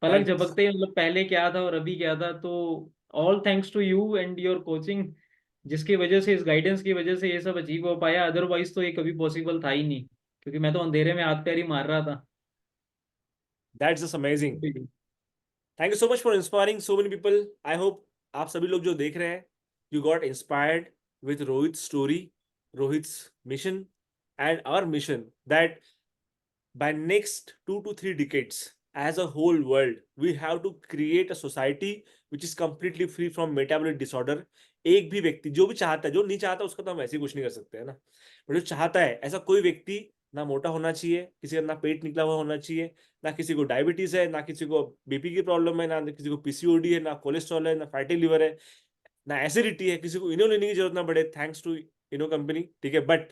पलक Thanks. झपकते ही, मतलब पहले क्या था और अभी क्या था। तो all thanks to you and your coaching, जिसकी वजह से, इस गाइडेंस की वजह से ये सब अचीव हो पाया। अदरवाइज तो ये कभी पॉसिबल था ही नहीं, क्योंकि मैं तो अंधेरे में हाथ पैर ही मार रहा था। That's just amazing. Thank you so much for inspiring so many people. I hope आप सभी लोग जो देख रहे हैं, you got inspired with Rohit story, Rohit's mission, and our mission, that by next 2 to 3 decades, as a whole world, we have to create a society which is completely free from metabolic disorder. एक भी व्यक्ति जो भी चाहता है, जो नहीं चाहता उसका तो हम ऐसे ही कुछ नहीं कर सकते, है ना. पर जो चाहता है, ऐसा कोई व्यक्ति ना मोटा होना चाहिए, किसी का ना पेट निकला हुआ होना चाहिए, ना किसी को डायबिटीज है, ना किसी को बीपी की प्रॉब्लम है, ना किसी को पीसीओडी है, ना कोलेस्ट्रॉल है, ना फैटी लिवर है, ना एसिडिटी है, किसी को इनो लेने की जरूरत ना पड़े, थैंक्स टू इनो कंपनी, ठीक है. बट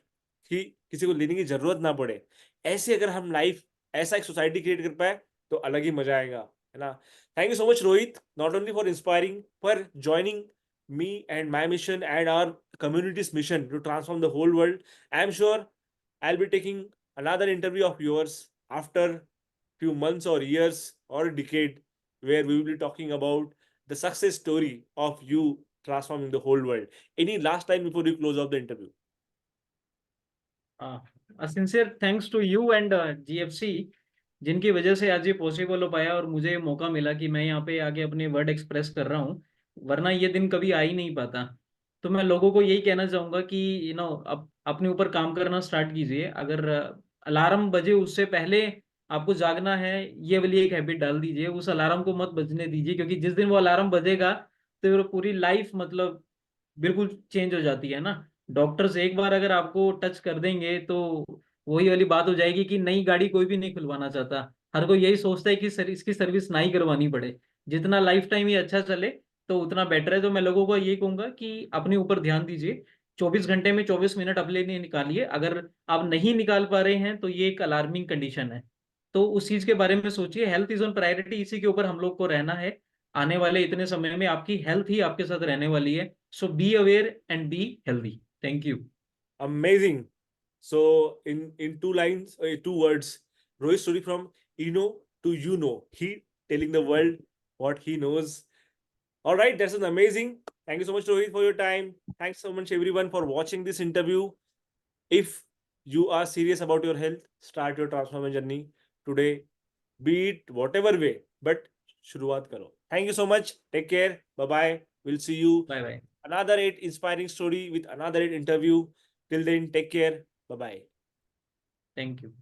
कि किसी को लेने की जरूरत ना पड़े, ऐसे अगर हम लाइफ, ऐसा एक सोसाइटी क्रिएट कर पाए, तो अलग ही मजा आएगा, है ना. Thank you so much Rohit, not only for inspiring, for joining me and my mission and our community's mission to transform the whole world. I am sure I'll be taking another interview of yours after few months or years or a decade, where we will be talking about the success story of you transforming the whole world. Any last line before you close off the interview? A sincere thanks to you and GFC जिनकी वजह से आज ये possible हो पाया और मुझे ये मौका मिला कि मैं यहाँ पे आके अपने वर्ड एक्सप्रेस कर रहा हूँ, वरना ये दिन कभी आ ही नहीं पाता। तो मैं लोगों को यही कहना चाहूंगा कि अब अपने ऊपर काम करना स्टार्ट कीजिए। अगर अलार्म बजे उससे पहले आपको जागना है, ये वाली एक हैबिट डाल दीजिए, उस अलार्म को मत बजने दीजिए, क्योंकि जिस दिन वो अलार्म बजेगा तो फिर पूरी लाइफ मतलब बिल्कुल चेंज हो जाती है ना। डॉक्टर्स एक बार अगर आपको टच कर देंगे तो वही वाली बात हो जाएगी कि नई गाड़ी कोई भी नहीं खुलवाना चाहता। हर कोई यही सोचता है कि इसकी सर्विस ना ही करवानी पड़े। जितना लाइफ टाइम ये अच्छा चले तो उतना बेटर है। तो मैं लोगों को यही कहूंगा कि अपने ऊपर ध्यान दीजिए। 24 घंटे में 24 मिनट अपने लिए निकालिए। अगर आप नहीं निकाल पा रहे हैं तो ये एक अलार्मिंग कंडीशन है। तो उस चीज के बारे में सोचिए। हेल्थ इज ऑन प्रायोरिटी, इसी के ऊपर हम लोग को रहना है। आने वाले इतने समय में आपकी हेल्थ ही आपके साथ रहने वाली है। So be aware and be healthy. Thank you. Amazing. So in two lines, two words, Rohit story from to he telling the world what he knows. All right, that's an amazing. Thank you so much, Rohit, for your time. Thanks so much, everyone, for watching this interview. If you are serious about your health, start your transformation journey today. Be it whatever way, but शुरुआत करो. Thank you so much. Take care. Bye bye. We'll see you bye bye. another 8 inspiring story with another 8 interview. Till then, take care. Bye bye. Thank you.